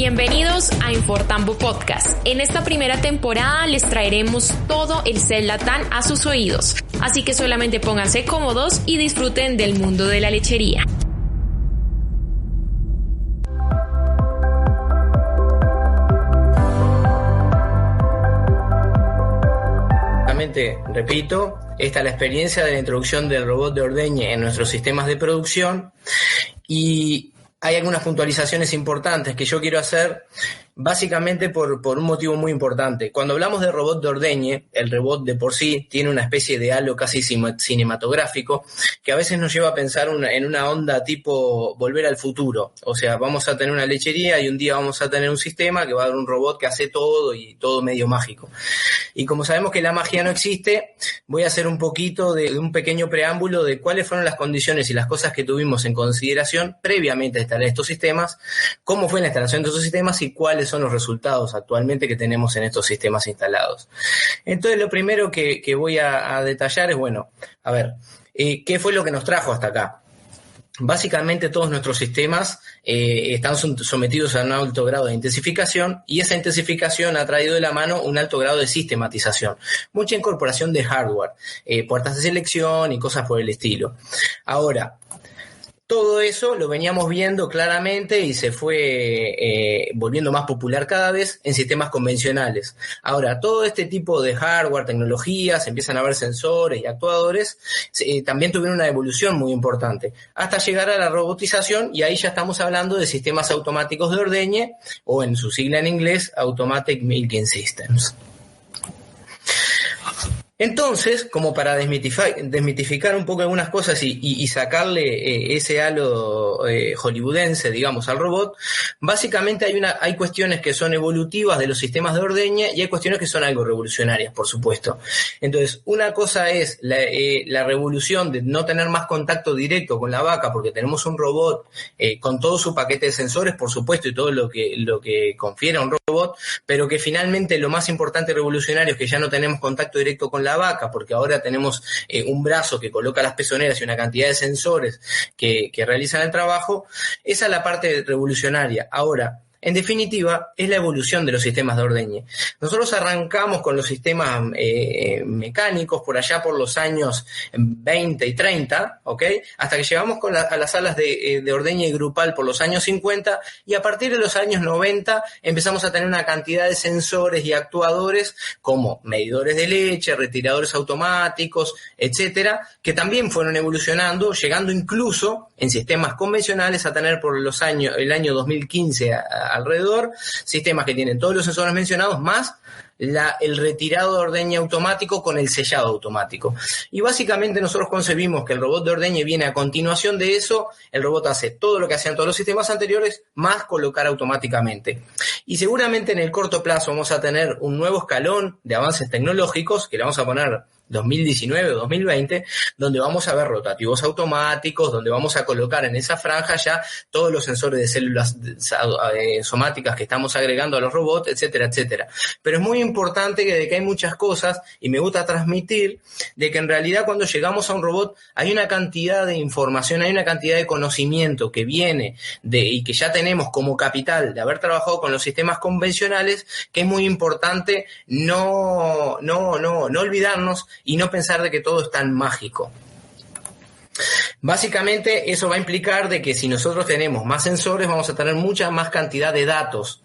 Bienvenidos a Infortambo Podcast. En esta primera temporada les traeremos todo el CEL Latam a sus oídos, así que solamente pónganse cómodos y disfruten del mundo de la lechería. Repito, esta es la experiencia de la introducción del robot de ordeñe en nuestros sistemas de producción y hay algunas puntualizaciones importantes que yo quiero hacer básicamente por un motivo muy importante. Cuando hablamos de robot de ordeñe, el robot de por sí tiene una especie de halo casi cinematográfico que a veces nos lleva a pensar en una onda tipo Volver al Futuro. O sea, vamos a tener una lechería y un día vamos a tener un sistema que va a dar un robot que hace todo y todo medio mágico. Y como sabemos que la magia no existe, voy a hacer un poquito de un pequeño preámbulo de cuáles fueron las condiciones y las cosas que tuvimos en consideración previamente a instalar estos sistemas, cómo fue la instalación de estos sistemas y cuáles son los resultados actualmente que tenemos en estos sistemas instalados. Entonces, lo primero que voy a detallar es, bueno, a ver, ¿qué fue lo que nos trajo hasta acá? Básicamente todos nuestros sistemas están sometidos a un alto grado de intensificación y esa intensificación ha traído de la mano un alto grado de sistematización, mucha incorporación de hardware, puertas de selección y cosas por el estilo. Ahora, todo eso lo veníamos viendo claramente y se fue volviendo más popular cada vez en sistemas convencionales. Ahora, todo este tipo de hardware, tecnologías, empiezan a haber sensores y actuadores, también tuvieron una evolución muy importante, hasta llegar a la robotización y ahí ya estamos hablando de sistemas automáticos de ordeñe o en su sigla en inglés, Automatic Milking Systems. Entonces, como para desmitificar un poco algunas cosas y sacarle ese halo hollywoodense, digamos, al robot, básicamente hay cuestiones que son evolutivas de los sistemas de ordeñe y hay cuestiones que son algo revolucionarias, por supuesto. Entonces, una cosa es la revolución de no tener más contacto directo con la vaca porque tenemos un robot con todo su paquete de sensores, por supuesto, y todo lo que confiere a un robot, pero que finalmente lo más importante y revolucionario es que ya no tenemos contacto directo con la vaca, porque ahora tenemos un brazo que coloca las pezoneras y una cantidad de sensores que realizan el trabajo. Esa es la parte revolucionaria. Ahora, en definitiva, es la evolución de los sistemas de ordeñe. Nosotros arrancamos con los sistemas mecánicos por allá por los años 20 y 30, ¿ok? Hasta que llegamos a las salas de ordeñe grupal por los años 50 y a partir de los años 90 empezamos a tener una cantidad de sensores y actuadores como medidores de leche, retiradores automáticos, etcétera, que también fueron evolucionando, llegando incluso en sistemas convencionales a tener por el año 2015 alrededor, sistemas que tienen todos los sensores mencionados, más el retirado de ordeñe automático con el sellado automático. Y básicamente nosotros concebimos que el robot de ordeñe viene a continuación de eso, el robot hace todo lo que hacían todos los sistemas anteriores, más colocar automáticamente. Y seguramente en el corto plazo vamos a tener un nuevo escalón de avances tecnológicos, que le vamos a poner 2019 o 2020, donde vamos a ver rotativos automáticos, donde vamos a colocar en esa franja ya todos los sensores de células somáticas que estamos agregando a los robots, etcétera, etcétera. Pero es muy importante de que hay muchas cosas, y me gusta transmitir, de que en realidad cuando llegamos a un robot hay una cantidad de información, hay una cantidad de conocimiento que viene y que ya tenemos como capital de haber trabajado con los sistemas convencionales, que es muy importante no olvidarnos y no pensar de que todo es tan mágico. Básicamente eso va a implicar de que si nosotros tenemos más sensores vamos a tener mucha más cantidad de datos,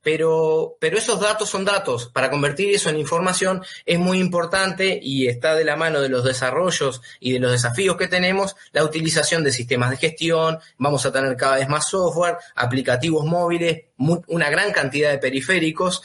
pero esos datos son datos. Para convertir eso en información es muy importante y está de la mano de los desarrollos y de los desafíos que tenemos la utilización de sistemas de gestión. Vamos a tener cada vez más software, aplicativos móviles, una gran cantidad de periféricos.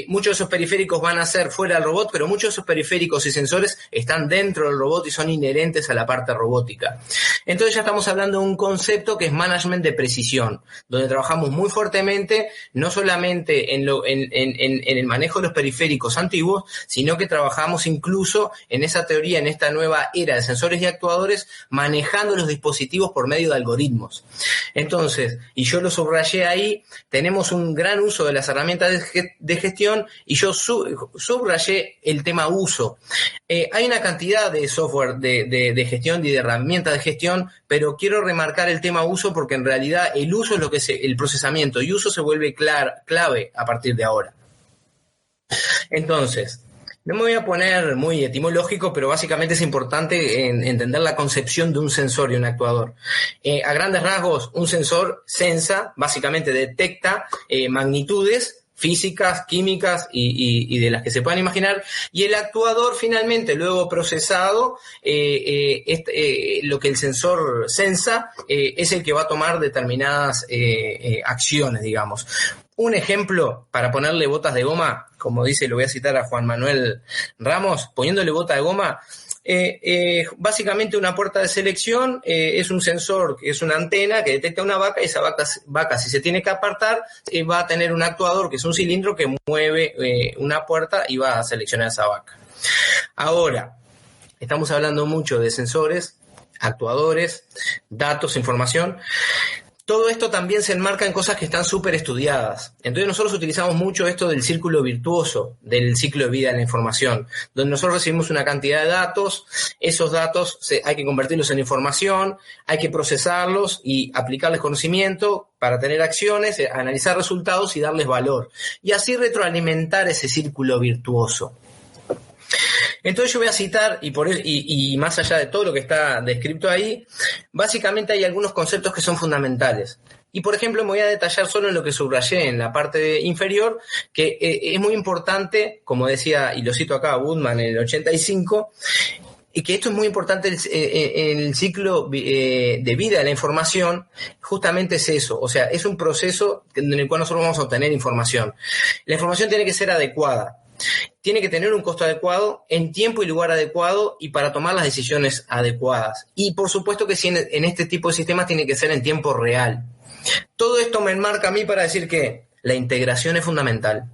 Muchos de esos periféricos van a ser fuera del robot, pero muchos de esos periféricos y sensores están dentro del robot y son inherentes a la parte robótica. Entonces ya estamos hablando de un concepto que es management de precisión, donde trabajamos muy fuertemente, no solamente en el manejo de los periféricos antiguos, sino que trabajamos incluso en esa teoría, en esta nueva era de sensores y actuadores, manejando los dispositivos por medio de algoritmos. Entonces, y yo lo subrayé ahí, tenemos un gran uso de las herramientas de gestión y yo subrayé el tema uso. Hay una cantidad de software de gestión y de herramientas de gestión, pero quiero remarcar el tema uso porque en realidad el uso es lo que el procesamiento y uso se vuelve clave a partir de ahora. Entonces, no me voy a poner muy etimológico, pero básicamente es importante entender la concepción de un sensor y un actuador. A grandes rasgos, un sensor sensa, básicamente detecta magnitudes físicas, químicas y de las que se puedan imaginar, y el actuador finalmente, luego procesado, lo que el sensor sensa es el que va a tomar determinadas acciones, digamos. Un ejemplo, para ponerle botas de goma, como dice, lo voy a citar a Juan Manuel Ramos, poniéndole bota de goma, básicamente una puerta de selección es un sensor, es una antena que detecta una vaca, y esa vaca si se tiene que apartar, va a tener un actuador que es un cilindro que mueve una puerta y va a seleccionar esa vaca. Ahora, estamos hablando mucho de sensores, actuadores, datos, información. Todo esto también se enmarca en cosas que están súper estudiadas. Entonces nosotros utilizamos mucho esto del círculo virtuoso, del ciclo de vida de la información, donde nosotros recibimos una cantidad de datos, esos datos hay que convertirlos en información, hay que procesarlos y aplicarles conocimiento para tener acciones, analizar resultados y darles valor. Y así retroalimentar ese círculo virtuoso. Entonces yo voy a citar, y más allá de todo lo que está descrito ahí, básicamente hay algunos conceptos que son fundamentales. Y por ejemplo me voy a detallar solo en lo que subrayé en la parte inferior, que es muy importante, como decía, y lo cito acá, Woodman en el 85, y que esto es muy importante en el ciclo de vida de la información, justamente es eso, o sea, es un proceso en el cual nosotros vamos a obtener información. La información tiene que ser adecuada. Tiene que tener un costo adecuado, en tiempo y lugar adecuado y para tomar las decisiones adecuadas. Y por supuesto que en este tipo de sistemas tiene que ser en tiempo real. Todo esto me enmarca a mí para decir que la integración es fundamental.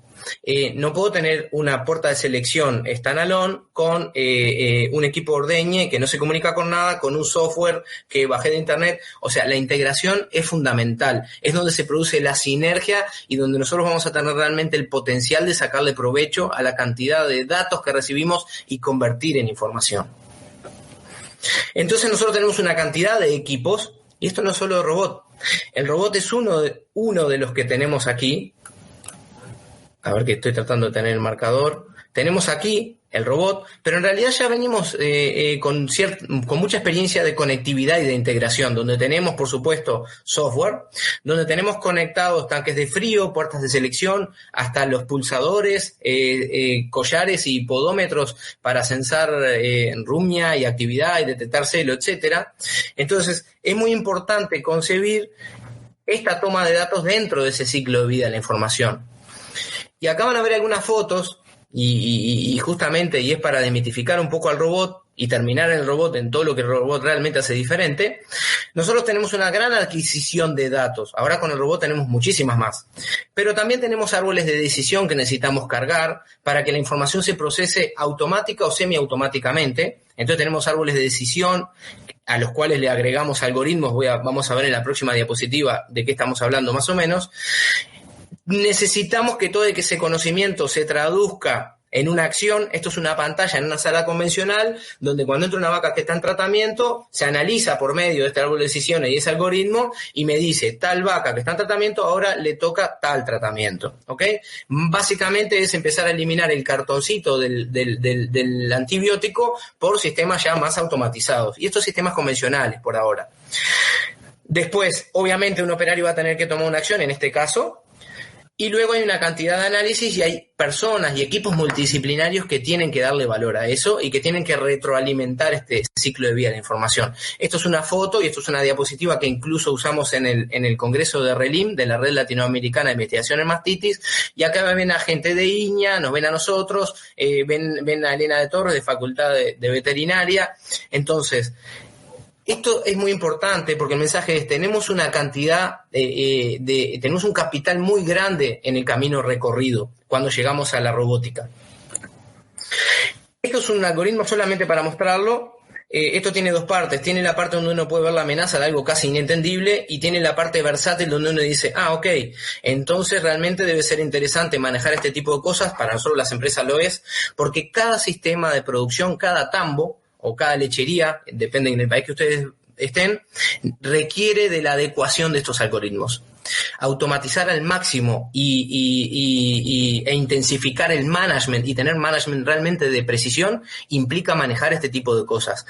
No puedo tener una puerta de selección standalone con un equipo ordeñe que no se comunica con nada, con un software que bajé de internet. O sea, la integración es fundamental. Es donde se produce la sinergia y donde nosotros vamos a tener realmente el potencial de sacarle provecho a la cantidad de datos que recibimos y convertir en información. Entonces nosotros tenemos una cantidad de equipos, y esto no es solo de robot. El robot es uno de los que tenemos aquí. A ver, que estoy tratando de tener el marcador. Tenemos aquí el robot, pero en realidad ya venimos con mucha experiencia de conectividad y de integración, donde tenemos, por supuesto, software, donde tenemos conectados tanques de frío, puertas de selección, hasta los pulsadores, collares y podómetros para sensar rumia y actividad y detectar celo, etcétera. Entonces, es muy importante concebir esta toma de datos dentro de ese ciclo de vida de la información. Y acá van a ver algunas fotos y justamente, y es para desmitificar un poco al robot y terminar el robot en todo lo que el robot realmente hace diferente. Nosotros tenemos una gran adquisición de datos. Ahora con el robot tenemos muchísimas más. Pero también tenemos árboles de decisión que necesitamos cargar para que la información se procese automática o semiautomáticamente. Entonces tenemos árboles de decisión a los cuales le agregamos algoritmos. Vamos a ver en la próxima diapositiva de qué estamos hablando más o menos. Necesitamos que todo ese conocimiento se traduzca en una acción. Esto es una pantalla en una sala convencional donde cuando entra una vaca que está en tratamiento se analiza por medio de este árbol de decisiones y ese algoritmo y me dice tal vaca que está en tratamiento ahora le toca tal tratamiento, ¿ok? Básicamente es empezar a eliminar el cartoncito del antibiótico por sistemas ya más automatizados y estos sistemas convencionales por ahora. Después, obviamente un operario va a tener que tomar una acción en este caso. Y luego hay una cantidad de análisis y hay personas y equipos multidisciplinarios que tienen que darle valor a eso y que tienen que retroalimentar este ciclo de vida de la información. Esto es una foto y esto es una diapositiva que incluso usamos en el Congreso de RELIM, de la Red Latinoamericana de Investigación en Mastitis, y acá ven a gente de INIA, nos ven a nosotros, ven a Elena de Torres de Facultad de Veterinaria. Entonces, esto es muy importante porque el mensaje es, tenemos una cantidad, tenemos un capital muy grande en el camino recorrido cuando llegamos a la robótica. Esto es un algoritmo solamente para mostrarlo. esto tiene dos partes. Tiene la parte donde uno puede ver la amenaza de algo casi inentendible y tiene la parte versátil donde uno dice, ok, entonces realmente debe ser interesante manejar este tipo de cosas. Para nosotros las empresas lo es, porque cada sistema de producción, cada tambo o cada lechería, depende del país que ustedes estén, requiere de la adecuación de estos algoritmos. Automatizar al máximo e intensificar el management y tener management realmente de precisión implica manejar este tipo de cosas.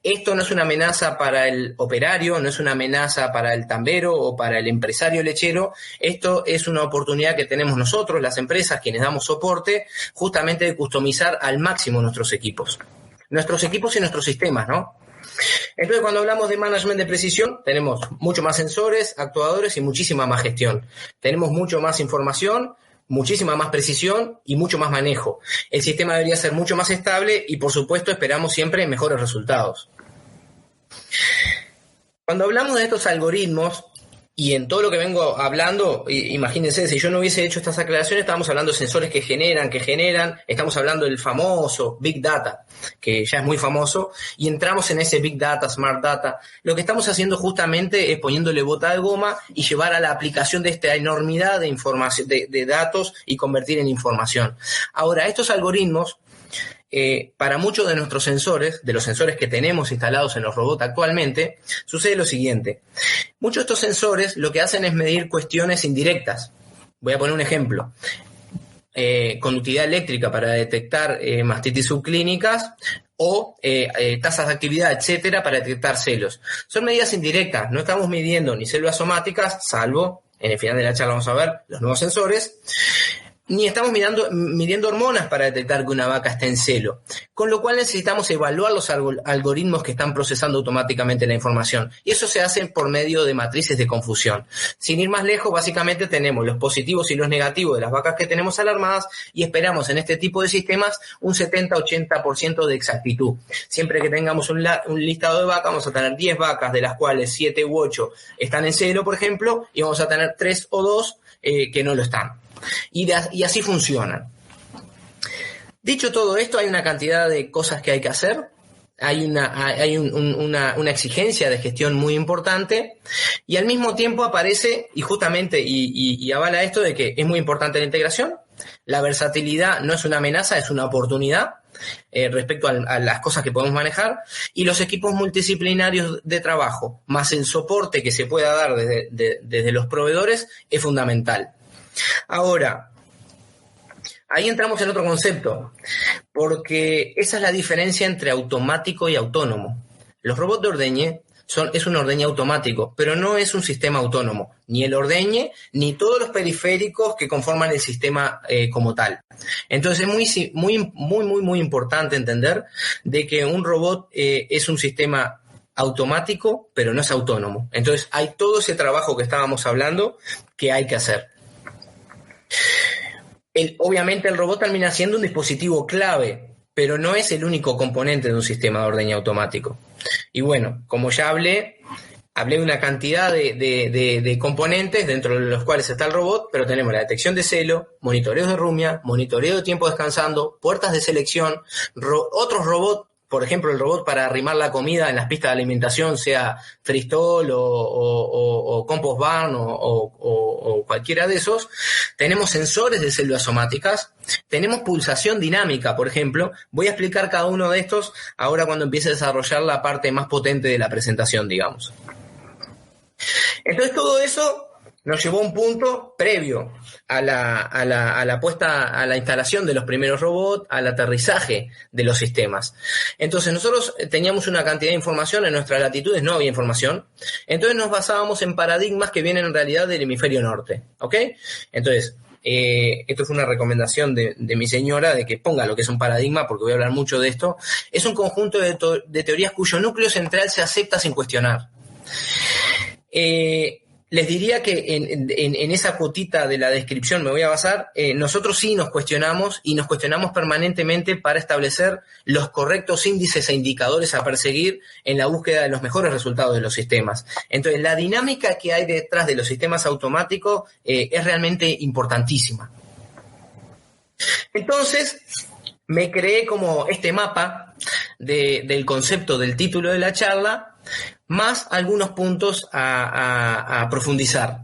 Esto no es una amenaza para el operario, no es una amenaza para el tambero o para el empresario lechero. Esto es una oportunidad que tenemos nosotros, las empresas, quienes damos soporte, justamente de customizar al máximo nuestros equipos y nuestros sistemas, ¿no? Entonces, cuando hablamos de management de precisión, tenemos mucho más sensores, actuadores y muchísima más gestión. Tenemos mucho más información, muchísima más precisión y mucho más manejo. El sistema debería ser mucho más estable y, por supuesto, esperamos siempre mejores resultados. Cuando hablamos de estos algoritmos, y en todo lo que vengo hablando, imagínense, si yo no hubiese hecho estas aclaraciones, estábamos hablando de sensores que generan, estamos hablando del famoso Big Data, que ya es muy famoso, y entramos en ese Big Data, Smart Data. Lo que estamos haciendo justamente es poniéndole bota de goma y llevar a la aplicación de esta enormidad de información, de datos y convertir en información. Ahora, estos algoritmos, para muchos de nuestros sensores, de los sensores que tenemos instalados en los robots actualmente, sucede lo siguiente. Muchos de estos sensores lo que hacen es medir cuestiones indirectas. Voy a poner un ejemplo. Conductividad eléctrica para detectar mastitis subclínicas o tasas de actividad, etcétera, para detectar celos. Son medidas indirectas. No estamos midiendo ni células somáticas, salvo, en el final de la charla vamos a ver los nuevos sensores, ni estamos midiendo hormonas para detectar que una vaca está en celo. Con lo cual necesitamos evaluar los algoritmos que están procesando automáticamente la información. Y eso se hace por medio de matrices de confusión. Sin ir más lejos, básicamente tenemos los positivos y los negativos de las vacas que tenemos alarmadas y esperamos en este tipo de sistemas un 70-80% de exactitud. Siempre que tengamos un listado de vacas, vamos a tener 10 vacas, de las cuales 7 u 8 están en celo, por ejemplo, y vamos a tener 3 o 2 que no lo están. Y así funcionan. Dicho todo esto, hay una cantidad de cosas que hay que hacer. Hay una exigencia de gestión muy importante y al mismo tiempo aparece y justamente y avala esto de que es muy importante la integración. La versatilidad no es una amenaza, es una oportunidad respecto a las cosas que podemos manejar, y los equipos multidisciplinarios de trabajo más el soporte que se pueda dar desde los proveedores es fundamental. Ahora, ahí entramos en otro concepto, porque esa es la diferencia entre automático y autónomo. Los robots de ordeñe es un ordeñe automático, pero no es un sistema autónomo, ni el ordeñe, ni todos los periféricos que conforman el sistema como tal. Entonces es muy importante entender de que un robot es un sistema automático, pero no es autónomo. Entonces hay todo ese trabajo que estábamos hablando que hay que hacer. Obviamente el robot termina siendo un dispositivo clave, pero no es el único componente de un sistema de ordeñe automático. Y bueno, como ya hablé de una cantidad de componentes dentro de los cuales está el robot, pero tenemos la detección de celo, monitoreos de rumia, monitoreo de tiempo descansando, puertas de selección, otros robots. Por ejemplo, el robot para arrimar la comida en las pistas de alimentación, sea Freestall o Compost Barn o cualquiera de esos. Tenemos sensores de células somáticas. Tenemos pulsación dinámica, por ejemplo. Voy a explicar cada uno de estos ahora cuando empiece a desarrollar la parte más potente de la presentación, digamos. Entonces, todo eso nos llevó a un punto previo a la puesta, a la instalación de los primeros robots, al aterrizaje de los sistemas. Entonces nosotros teníamos una cantidad de información, en nuestras latitudes no había información, entonces nos basábamos en paradigmas que vienen en realidad del hemisferio norte, ¿ok? Entonces, esto fue una recomendación de mi señora, de que ponga lo que es un paradigma, porque voy a hablar mucho de esto. Es un conjunto de teorías cuyo núcleo central se acepta sin cuestionar. Les diría que en esa cuotita de la descripción me voy a basar. Nosotros sí nos cuestionamos y nos cuestionamos permanentemente para establecer los correctos índices e indicadores a perseguir en la búsqueda de los mejores resultados de los sistemas. Entonces, la dinámica que hay detrás de los sistemas automáticos es realmente importantísima. Entonces, me creé como este mapa del concepto del título de la charla, más algunos puntos a profundizar.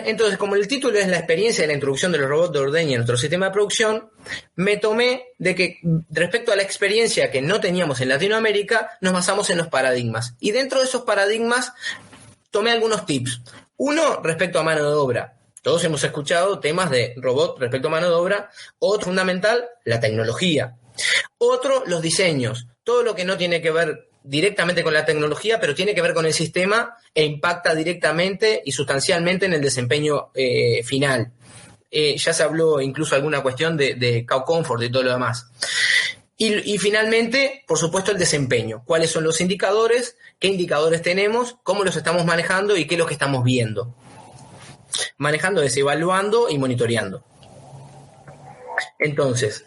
Entonces, como el título es la experiencia de la introducción de los robots de ordeña en nuestro sistema de producción, me tomé de que respecto a la experiencia que no teníamos en Latinoamérica, nos basamos en los paradigmas. Y dentro de esos paradigmas tomé algunos tips. Uno, respecto a mano de obra. Todos hemos escuchado temas de robot respecto a mano de obra. Otro fundamental, la tecnología. Otro, los diseños. Todo lo que no tiene que ver directamente con la tecnología, pero tiene que ver con el sistema e impacta directamente y sustancialmente en el desempeño final. Ya se habló incluso alguna cuestión de cow comfort y todo lo demás. Y finalmente, por supuesto, el desempeño. ¿Cuáles son los indicadores? ¿Qué indicadores tenemos? ¿Cómo los estamos manejando? ¿Y qué es lo que estamos viendo? Manejando es evaluando y monitoreando. Entonces,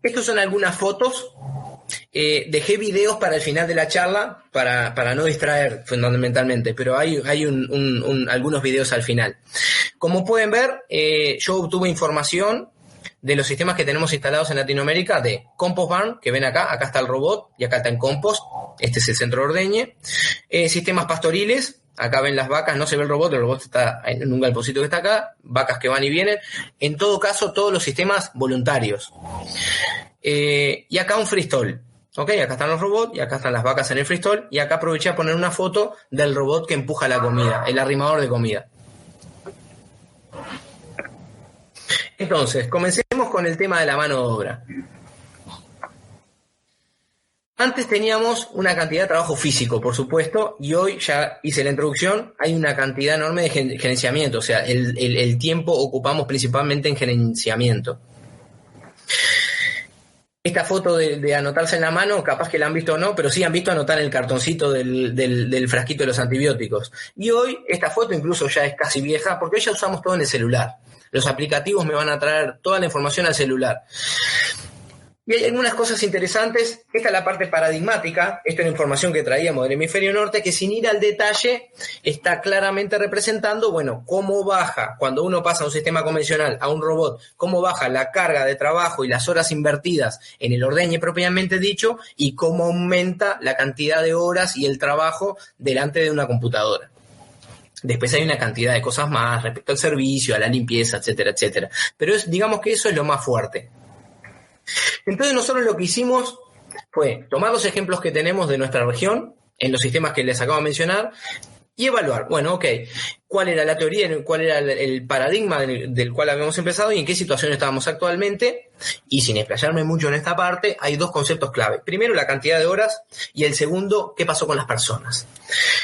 estos son algunas fotos. Dejé videos para el final de la charla para no distraer fundamentalmente, pero hay algunos videos al final. Como pueden ver, yo obtuve información de los sistemas que tenemos instalados en Latinoamérica de Compost Barn, que ven acá está el robot y acá está en Compost, este es el centro de ordeñe. Sistemas pastoriles, acá ven las vacas, no se ve el robot está en un galponcito que está acá, vacas que van y vienen. En todo caso, todos los sistemas voluntarios. Y acá un freestall. Ok, acá están los robots y acá están las vacas en el freestall. Y acá aproveché a poner una foto del robot que empuja la comida, el arrimador de comida. Entonces, comencemos con el tema de la mano de obra. Antes teníamos una cantidad de trabajo físico, por supuesto, y hoy ya hice la introducción, hay una cantidad enorme de gerenciamiento, o sea, el tiempo ocupamos principalmente en gerenciamiento. Esta foto de anotarse en la mano, capaz que la han visto o no, pero sí han visto anotar el cartoncito del frasquito de los antibióticos. Y hoy esta foto incluso ya es casi vieja, porque hoy ya usamos todo en el celular. Los aplicativos me van a traer toda la información al celular. Y hay algunas cosas interesantes. Esta es la parte paradigmática. Esta es la información que traíamos del hemisferio norte, que sin ir al detalle está claramente representando, cómo baja, cuando uno pasa a un sistema convencional a un robot, cómo baja la carga de trabajo y las horas invertidas en el ordeñe propiamente dicho, y cómo aumenta la cantidad de horas y el trabajo delante de una computadora. Después hay una cantidad de cosas más respecto al servicio, a la limpieza, etcétera, etcétera. Pero digamos que eso es lo más fuerte. Entonces nosotros lo que hicimos fue tomar los ejemplos que tenemos de nuestra región, en los sistemas que les acabo de mencionar, y evaluar, cuál era la teoría, cuál era el paradigma del cual habíamos empezado y en qué situación estábamos actualmente. Y sin explayarme mucho en esta parte, hay dos conceptos clave. Primero, la cantidad de horas, y el segundo, qué pasó con las personas.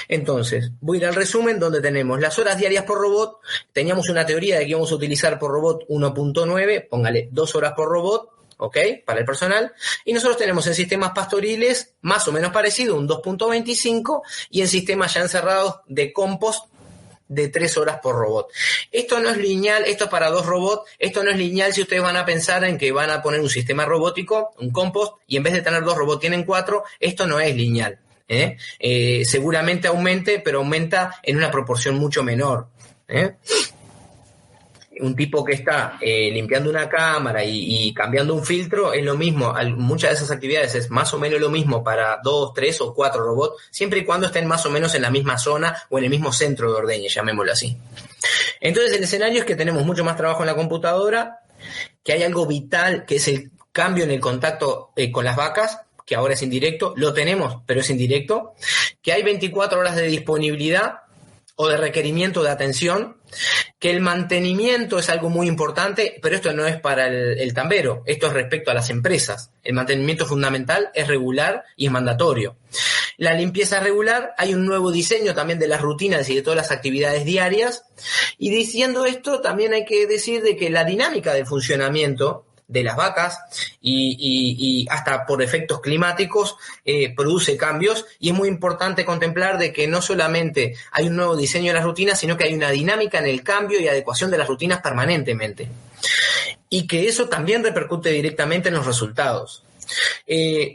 Entonces, voy a ir al resumen donde tenemos las horas diarias por robot. Teníamos una teoría de que íbamos a utilizar por robot 1.9, póngale 2 horas por robot, para el personal, y nosotros tenemos en sistemas pastoriles más o menos parecido, un 2.25, y en sistemas ya encerrados de compost de 3 horas por robot. Esto no es lineal, esto es para 2 robots, esto no es lineal si ustedes van a pensar en que van a poner un sistema robótico, un compost, y en vez de tener 2 robots tienen 4, esto no es lineal. Seguramente aumente, pero aumenta en una proporción mucho menor. Un tipo que está limpiando una cámara y cambiando un filtro es lo mismo. Muchas de esas actividades es más o menos lo mismo para 2, 3 o 4 robots, siempre y cuando estén más o menos en la misma zona o en el mismo centro de ordeñe, llamémoslo así. Entonces el escenario es que tenemos mucho más trabajo en la computadora, que hay algo vital que es el cambio en el contacto con las vacas, que ahora es indirecto, lo tenemos, pero es indirecto, que hay 24 horas de disponibilidad o de requerimiento de atención, que el mantenimiento es algo muy importante, pero esto no es para el tambero, esto es respecto a las empresas. El mantenimiento fundamental es regular y es mandatorio. La limpieza regular, hay un nuevo diseño también de las rutinas y de todas las actividades diarias, y diciendo esto también hay que decir de que la dinámica de funcionamiento de las vacas y hasta por efectos climáticos produce cambios, y es muy importante contemplar de que no solamente hay un nuevo diseño de las rutinas, sino que hay una dinámica en el cambio y adecuación de las rutinas permanentemente, y que eso también repercute directamente en los resultados.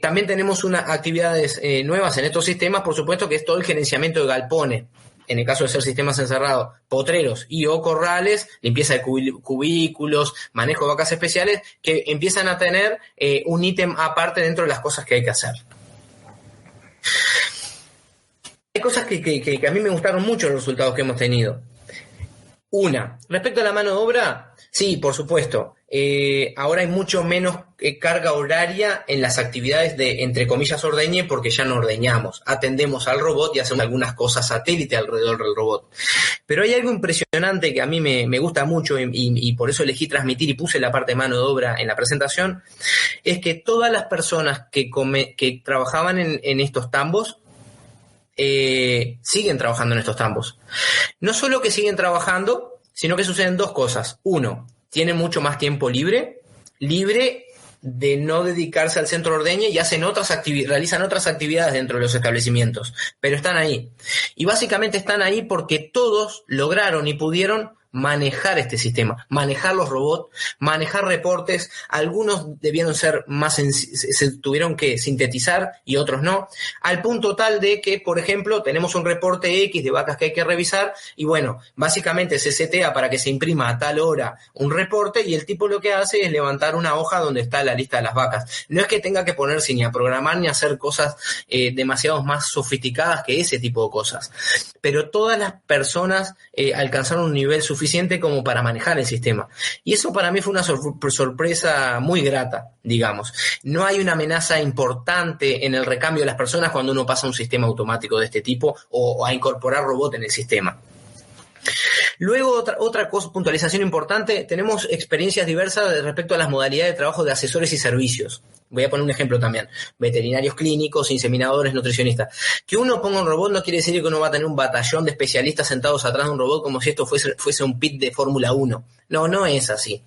También tenemos unas actividades nuevas en estos sistemas, por supuesto, que es todo el gerenciamiento de galpones. en el caso de ser sistemas encerrados, potreros y o corrales, limpieza de cubículos, manejo de vacas especiales, que empiezan a tener un ítem aparte dentro de las cosas que hay que hacer. Hay cosas que a mí me gustaron mucho los resultados que hemos tenido. Una, respecto a la mano de obra, sí, por supuesto. Ahora hay mucho menos carga horaria en las actividades de, entre comillas, ordeñe, porque ya no ordeñamos. Atendemos al robot y hacemos algunas cosas satélite alrededor del robot. Pero hay algo impresionante que a mí me gusta mucho y por eso elegí transmitir y puse la parte de mano de obra en la presentación, es que todas las personas que trabajaban en estos tambos, siguen trabajando en estos tambos. No solo que siguen trabajando, sino que suceden dos cosas. Uno, tienen mucho más tiempo libre de no dedicarse al centro ordeñe y realizan otras actividades dentro de los establecimientos, pero están ahí. Y básicamente están ahí porque todos lograron y pudieron manejar este sistema, manejar los robots, manejar reportes. Algunos debieron ser más, se tuvieron que sintetizar y otros no, al punto tal de que, por ejemplo, tenemos un reporte X de vacas que hay que revisar y bueno, básicamente se setea para que se imprima a tal hora un reporte y el tipo lo que hace es levantar una hoja donde está la lista de las vacas. No es que tenga que ponerse ni a programar ni a hacer cosas demasiado más sofisticadas que ese tipo de cosas, pero todas las personas alcanzaron un nivel suficiente como para manejar el sistema. Y eso para mí fue una sorpresa muy grata, digamos. No hay una amenaza importante en el recambio de las personas cuando uno pasa a un sistema automático de este tipo o a incorporar robot en el sistema. Luego, otra cosa, puntualización importante, tenemos experiencias diversas respecto a las modalidades de trabajo de asesores y servicios. Voy a poner un ejemplo también. Veterinarios clínicos, inseminadores, nutricionistas. Que uno ponga un robot no quiere decir que uno va a tener un batallón de especialistas sentados atrás de un robot como si esto fuese un pit de Fórmula 1. No es así.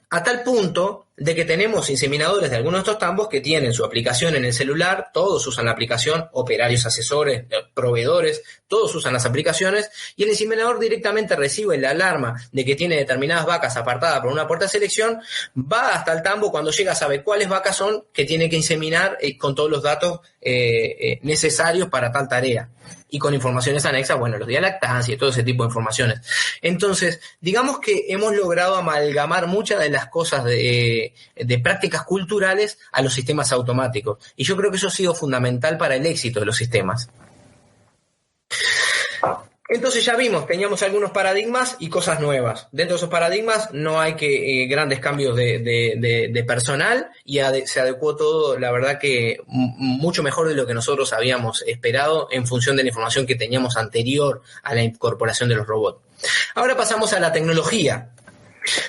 A tal punto de que tenemos inseminadores de algunos de estos tambos que tienen su aplicación en el celular, todos usan la aplicación, operarios, asesores, proveedores, todos usan las aplicaciones, y el inseminador directamente recibe la alarma de que tiene determinadas vacas apartadas por una puerta de selección, va hasta el tambo, cuando llega sabe cuáles vacas son que tiene que inseminar con todos los datos necesarios para tal tarea. Y con informaciones anexas, bueno, los días de lactancia y todo ese tipo de informaciones. Entonces, digamos que hemos logrado amalgamar muchas de las cosas de prácticas culturales a los sistemas automáticos. Y yo creo que eso ha sido fundamental para el éxito de los sistemas. Entonces ya vimos, teníamos algunos paradigmas y cosas nuevas. Dentro de esos paradigmas no hay grandes cambios de personal y se adecuó todo, la verdad que mucho mejor de lo que nosotros habíamos esperado en función de la información que teníamos anterior a la incorporación de los robots. Ahora pasamos a la tecnología.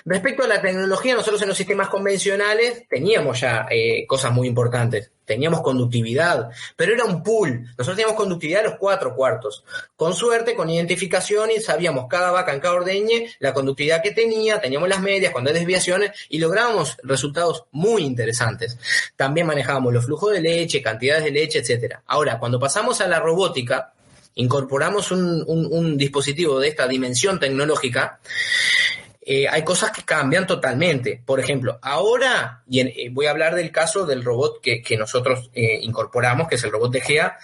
Respecto a la tecnología, nosotros en los sistemas convencionales teníamos ya cosas muy importantes. Teníamos conductividad, pero era un pool. Nosotros teníamos conductividad de los 4 cuartos. Con suerte, con identificación, y sabíamos cada vaca en cada ordeñe, la conductividad que tenía, teníamos las medias, cuando hay desviaciones, y lográbamos resultados muy interesantes. También manejábamos los flujos de leche, cantidades de leche, etcétera. Ahora, cuando pasamos a la robótica, incorporamos un dispositivo de esta dimensión tecnológica. Hay cosas que cambian totalmente. Por ejemplo, ahora, voy a hablar del caso del robot que nosotros incorporamos, que es el robot de GEA,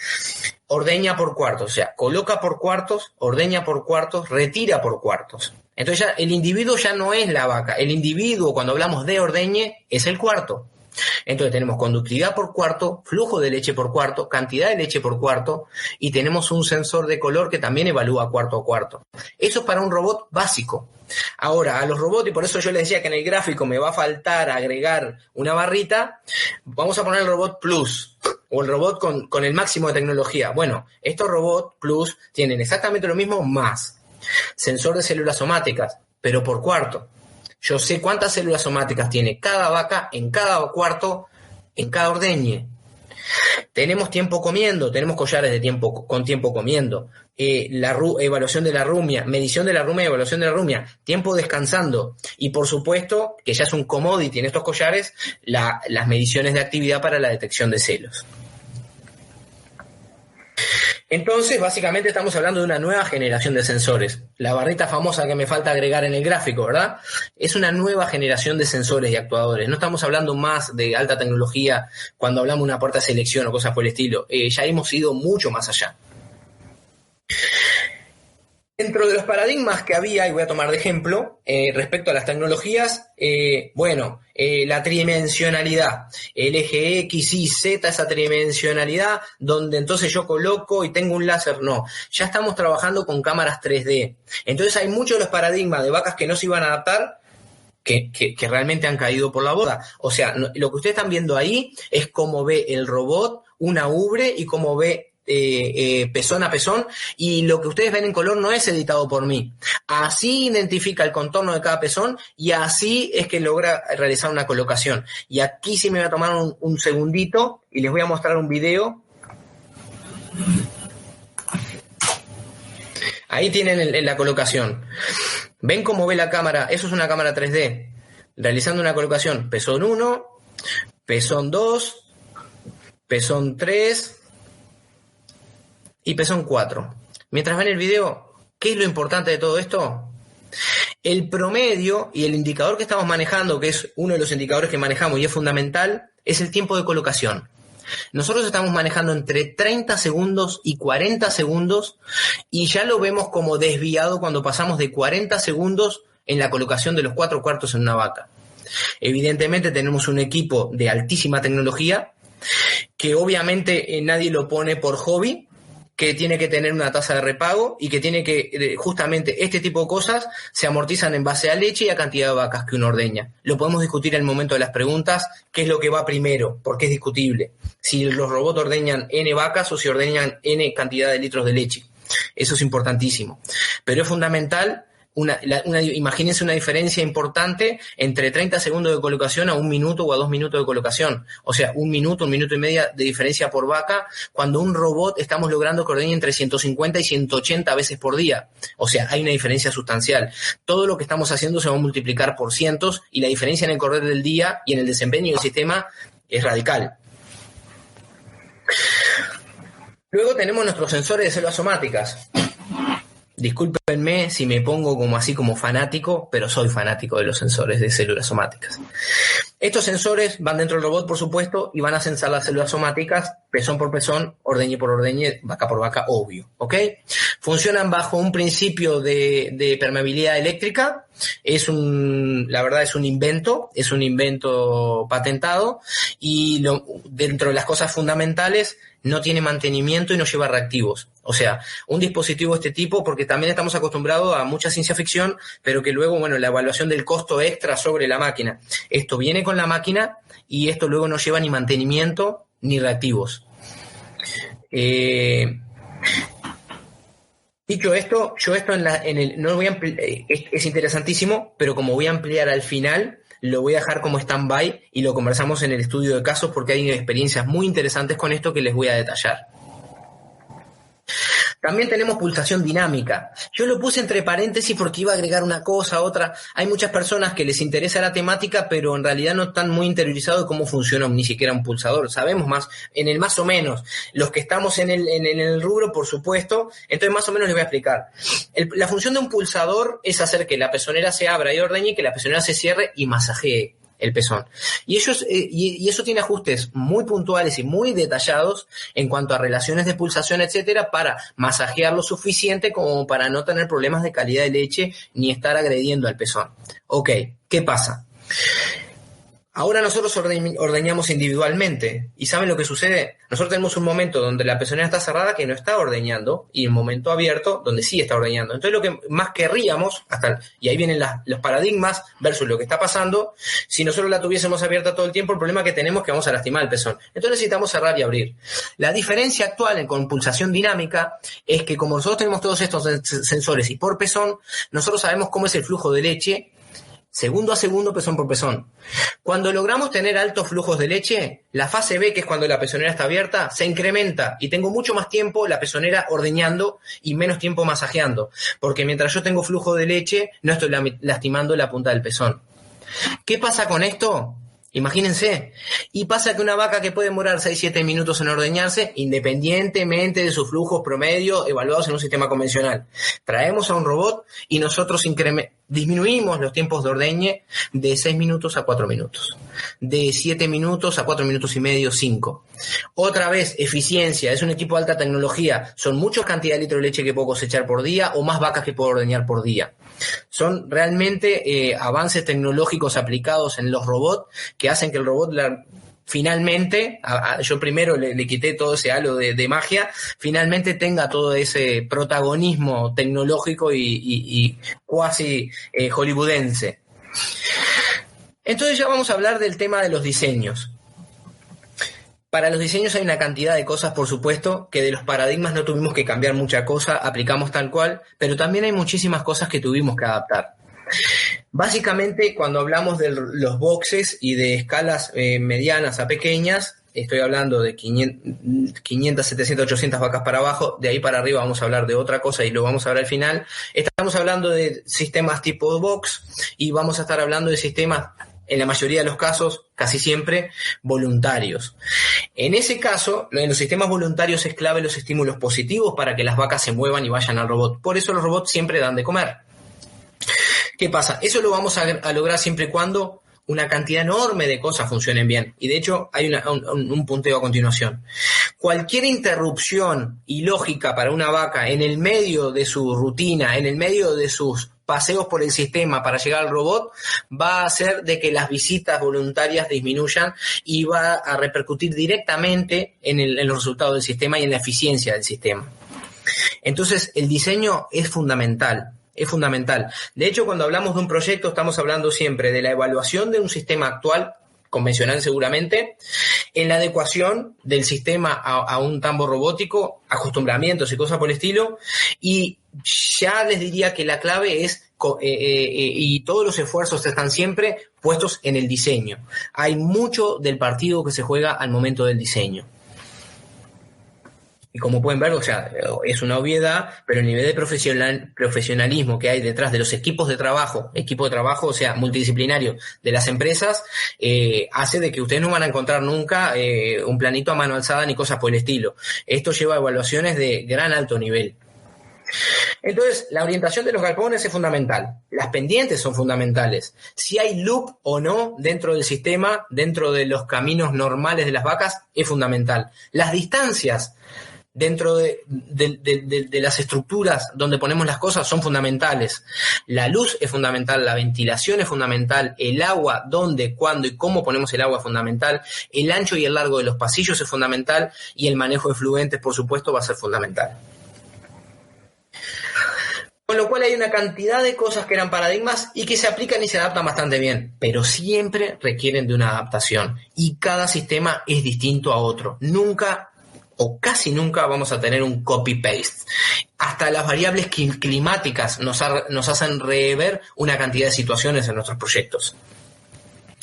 ordeña por cuartos, o sea, coloca por cuartos, ordeña por cuartos, retira por cuartos. Entonces ya el individuo ya no es la vaca, el individuo, cuando hablamos de ordeñe, es el cuarto. Entonces tenemos conductividad por cuarto, flujo de leche por cuarto, cantidad de leche por cuarto, y tenemos un sensor de color que también evalúa cuarto a cuarto. Eso es para un robot básico. Ahora, a los robots, y por eso yo les decía que en el gráfico me va a faltar agregar una barrita, vamos a poner el robot Plus, o el robot con el máximo de tecnología. Bueno, estos robots Plus tienen exactamente lo mismo más. Sensor de células somáticas, pero por cuarto. Yo sé cuántas células somáticas tiene cada vaca en cada cuarto, en cada ordeñe. Tenemos tiempo comiendo, tenemos collares de tiempo con tiempo comiendo, evaluación de la rumia, medición de la rumia y evaluación de la rumia, tiempo descansando y por supuesto, que ya es un commodity en estos collares, las mediciones de actividad para la detección de celos. Entonces, básicamente estamos hablando de una nueva generación de sensores. La barrita famosa que me falta agregar en el gráfico, ¿verdad? Es una nueva generación de sensores y actuadores. No estamos hablando más de alta tecnología cuando hablamos de una puerta de selección o cosas por el estilo. Ya hemos ido mucho más allá. Dentro de los paradigmas que había, y voy a tomar de ejemplo, respecto a las tecnologías, la tridimensionalidad, el eje X, Y, Z, esa tridimensionalidad, donde entonces yo coloco y tengo un láser, no. Ya estamos trabajando con cámaras 3D. Entonces hay muchos de los paradigmas de vacas que no se iban a adaptar, que realmente han caído por la borda. O sea, lo que ustedes están viendo ahí es cómo ve el robot una ubre y cómo ve pezón a pezón, y lo que ustedes ven en color no es editado por mí. Así identifica el contorno de cada pezón y así es que logra realizar una colocación. Y aquí sí me voy a tomar un segundito y les voy a mostrar un video. Ahí tienen la colocación. ¿Ven cómo ve la cámara? Eso es una cámara 3D. Realizando una colocación. Pezón 1, pezón 2, pezón 3... y pezón 4. Mientras ven el video, ¿qué es lo importante de todo esto? El promedio y el indicador que estamos manejando, que es uno de los indicadores que manejamos y es fundamental, es el tiempo de colocación. Nosotros estamos manejando entre 30 segundos y 40 segundos y ya lo vemos como desviado cuando pasamos de 40 segundos en la colocación de los 4 cuartos en una vaca. Evidentemente tenemos un equipo de altísima tecnología que obviamente nadie lo pone por hobby, que tiene que tener una tasa de repago y que tiene que, justamente, este tipo de cosas se amortizan en base a leche y a cantidad de vacas que uno ordeña. Lo podemos discutir en el momento de las preguntas, qué es lo que va primero, porque es discutible. Si los robots ordeñan N vacas o si ordeñan N cantidad de litros de leche. Eso es importantísimo. Pero es fundamental, imagínense una diferencia importante entre 30 segundos de colocación a 1 minuto o a 2 minutos de colocación. O sea, 1 minuto, 1 minuto y media de diferencia por vaca, cuando un robot estamos logrando que ordeñe entre 150 y 180 veces por día. O sea, hay una diferencia sustancial. Todo lo que estamos haciendo se va a multiplicar por cientos y la diferencia en el correr del día y en el desempeño del sistema es radical. Luego tenemos nuestros sensores de células somáticas. Discúlpenme si me pongo como fanático, pero soy fanático de los sensores de células somáticas. Estos sensores van dentro del robot, por supuesto, y van a sensar las células somáticas, pezón por pezón, ordeñe por ordeñe, vaca por vaca, obvio, ¿ok? Funcionan bajo un principio de permeabilidad eléctrica. La verdad es un invento patentado, y dentro de las cosas fundamentales, no tiene mantenimiento y no lleva reactivos. O sea, un dispositivo de este tipo, porque también estamos acostumbrados a mucha ciencia ficción, pero que luego, la evaluación del costo extra sobre la máquina. Esto viene con la máquina y esto luego no lleva ni mantenimiento ni reactivos. Dicho esto, yo esto no lo voy a es interesantísimo, pero como voy a ampliar al final, lo voy a dejar como stand-by y lo conversamos en el estudio de casos porque hay experiencias muy interesantes con esto que les voy a detallar. También tenemos pulsación dinámica. Yo lo puse entre paréntesis porque iba a agregar una cosa, otra. Hay muchas personas que les interesa la temática, pero en realidad no están muy interiorizados de cómo funciona ni siquiera un pulsador. Sabemos más o menos. Los que estamos en el rubro, por supuesto. Entonces, más o menos les voy a explicar. La función de un pulsador es hacer que la pezonera se abra y ordeñe, y que la pezonera se cierre y masajee el pezón. Y eso tiene ajustes muy puntuales y muy detallados en cuanto a relaciones de pulsación, etcétera, para masajear lo suficiente como para no tener problemas de calidad de leche ni estar agrediendo al pezón. Ok, ¿qué pasa? Ahora nosotros ordeñamos individualmente. ¿Y saben lo que sucede? Nosotros tenemos un momento donde la pezonera está cerrada que no está ordeñando, y un momento abierto donde sí está ordeñando. Entonces lo que más querríamos, y ahí vienen los paradigmas versus lo que está pasando, si nosotros la tuviésemos abierta todo el tiempo, el problema que tenemos es que vamos a lastimar el pezón. Entonces necesitamos cerrar y abrir. La diferencia actual con pulsación dinámica es que como nosotros tenemos todos estos sensores y por pezón, nosotros sabemos cómo es el flujo de leche segundo a segundo, pezón por pezón. Cuando logramos tener altos flujos de leche, la fase B, que es cuando la pezonera está abierta, se incrementa y tengo mucho más tiempo la pezonera ordeñando y menos tiempo masajeando, porque mientras yo tengo flujo de leche, no estoy lastimando la punta del pezón. ¿Qué pasa con esto? Imagínense, y pasa que una vaca que puede demorar 6-7 minutos en ordeñarse, independientemente de sus flujos promedio evaluados en un sistema convencional, traemos a un robot y nosotros Disminuimos los tiempos de ordeñe de 6 minutos a 4 minutos. De 7 minutos a 4 minutos y medio, 5. Otra vez, eficiencia. Es un equipo de alta tecnología. Son muchas cantidades de litros de leche que puedo cosechar por día o más vacas que puedo ordeñar por día. Son realmente avances tecnológicos aplicados en los robots que hacen que el robot finalmente, yo primero le quité todo ese halo de magia, finalmente tenga todo ese protagonismo tecnológico y cuasi hollywoodense. Entonces ya vamos a hablar del tema de los diseños. Para los diseños hay una cantidad de cosas, por supuesto, que de los paradigmas no tuvimos que cambiar mucha cosa, aplicamos tal cual, pero también hay muchísimas cosas que tuvimos que adaptar. Básicamente, cuando hablamos de los boxes y de escalas medianas a pequeñas, estoy hablando de 500, 700, 800 vacas para abajo, de ahí para arriba vamos a hablar de otra cosa y lo vamos a ver al final. Estamos hablando de sistemas tipo box y vamos a estar hablando de sistemas, en la mayoría de los casos, casi siempre, voluntarios. En ese caso, en los sistemas voluntarios es clave los estímulos positivos para que las vacas se muevan y vayan al robot. Por eso los robots siempre dan de comer. ¿Qué pasa? Eso lo vamos a lograr siempre y cuando una cantidad enorme de cosas funcionen bien. Y de hecho hay un punteo a continuación. Cualquier interrupción ilógica para una vaca en el medio de su rutina, en el medio de sus paseos por el sistema para llegar al robot, va a hacer de que las visitas voluntarias disminuyan y va a repercutir directamente en los resultados del sistema y en la eficiencia del sistema. Entonces, el diseño es fundamental. Es fundamental. De hecho, cuando hablamos de un proyecto, estamos hablando siempre de la evaluación de un sistema actual, convencional seguramente, en la adecuación del sistema a un tambo robótico, acostumbramientos y cosas por el estilo, y ya les diría que la clave es, y todos los esfuerzos están siempre puestos en el diseño. Hay mucho del partido que se juega al momento del diseño. Y como pueden ver, o sea, es una obviedad, pero el nivel de profesionalismo que hay detrás de los equipos de trabajo, o sea, multidisciplinario de las empresas, hace de que ustedes no van a encontrar nunca un planito a mano alzada ni cosas por el estilo. Esto lleva a evaluaciones de gran alto nivel. Entonces, la orientación de los galpones es fundamental. Las pendientes son fundamentales. Si hay loop o no dentro del sistema, dentro de los caminos normales de las vacas, es fundamental. Las distancias dentro de las estructuras donde ponemos las cosas son fundamentales. La luz es fundamental, la ventilación es fundamental, el agua, dónde, cuándo y cómo ponemos el agua es fundamental, el ancho y el largo de los pasillos es fundamental y el manejo de fluentes, por supuesto, va a ser fundamental. Con lo cual hay una cantidad de cosas que eran paradigmas y que se aplican y se adaptan bastante bien, pero siempre requieren de una adaptación y cada sistema es distinto a otro. Nunca o casi nunca vamos a tener un copy-paste. Hasta las variables climáticas nos hacen rever una cantidad de situaciones en nuestros proyectos.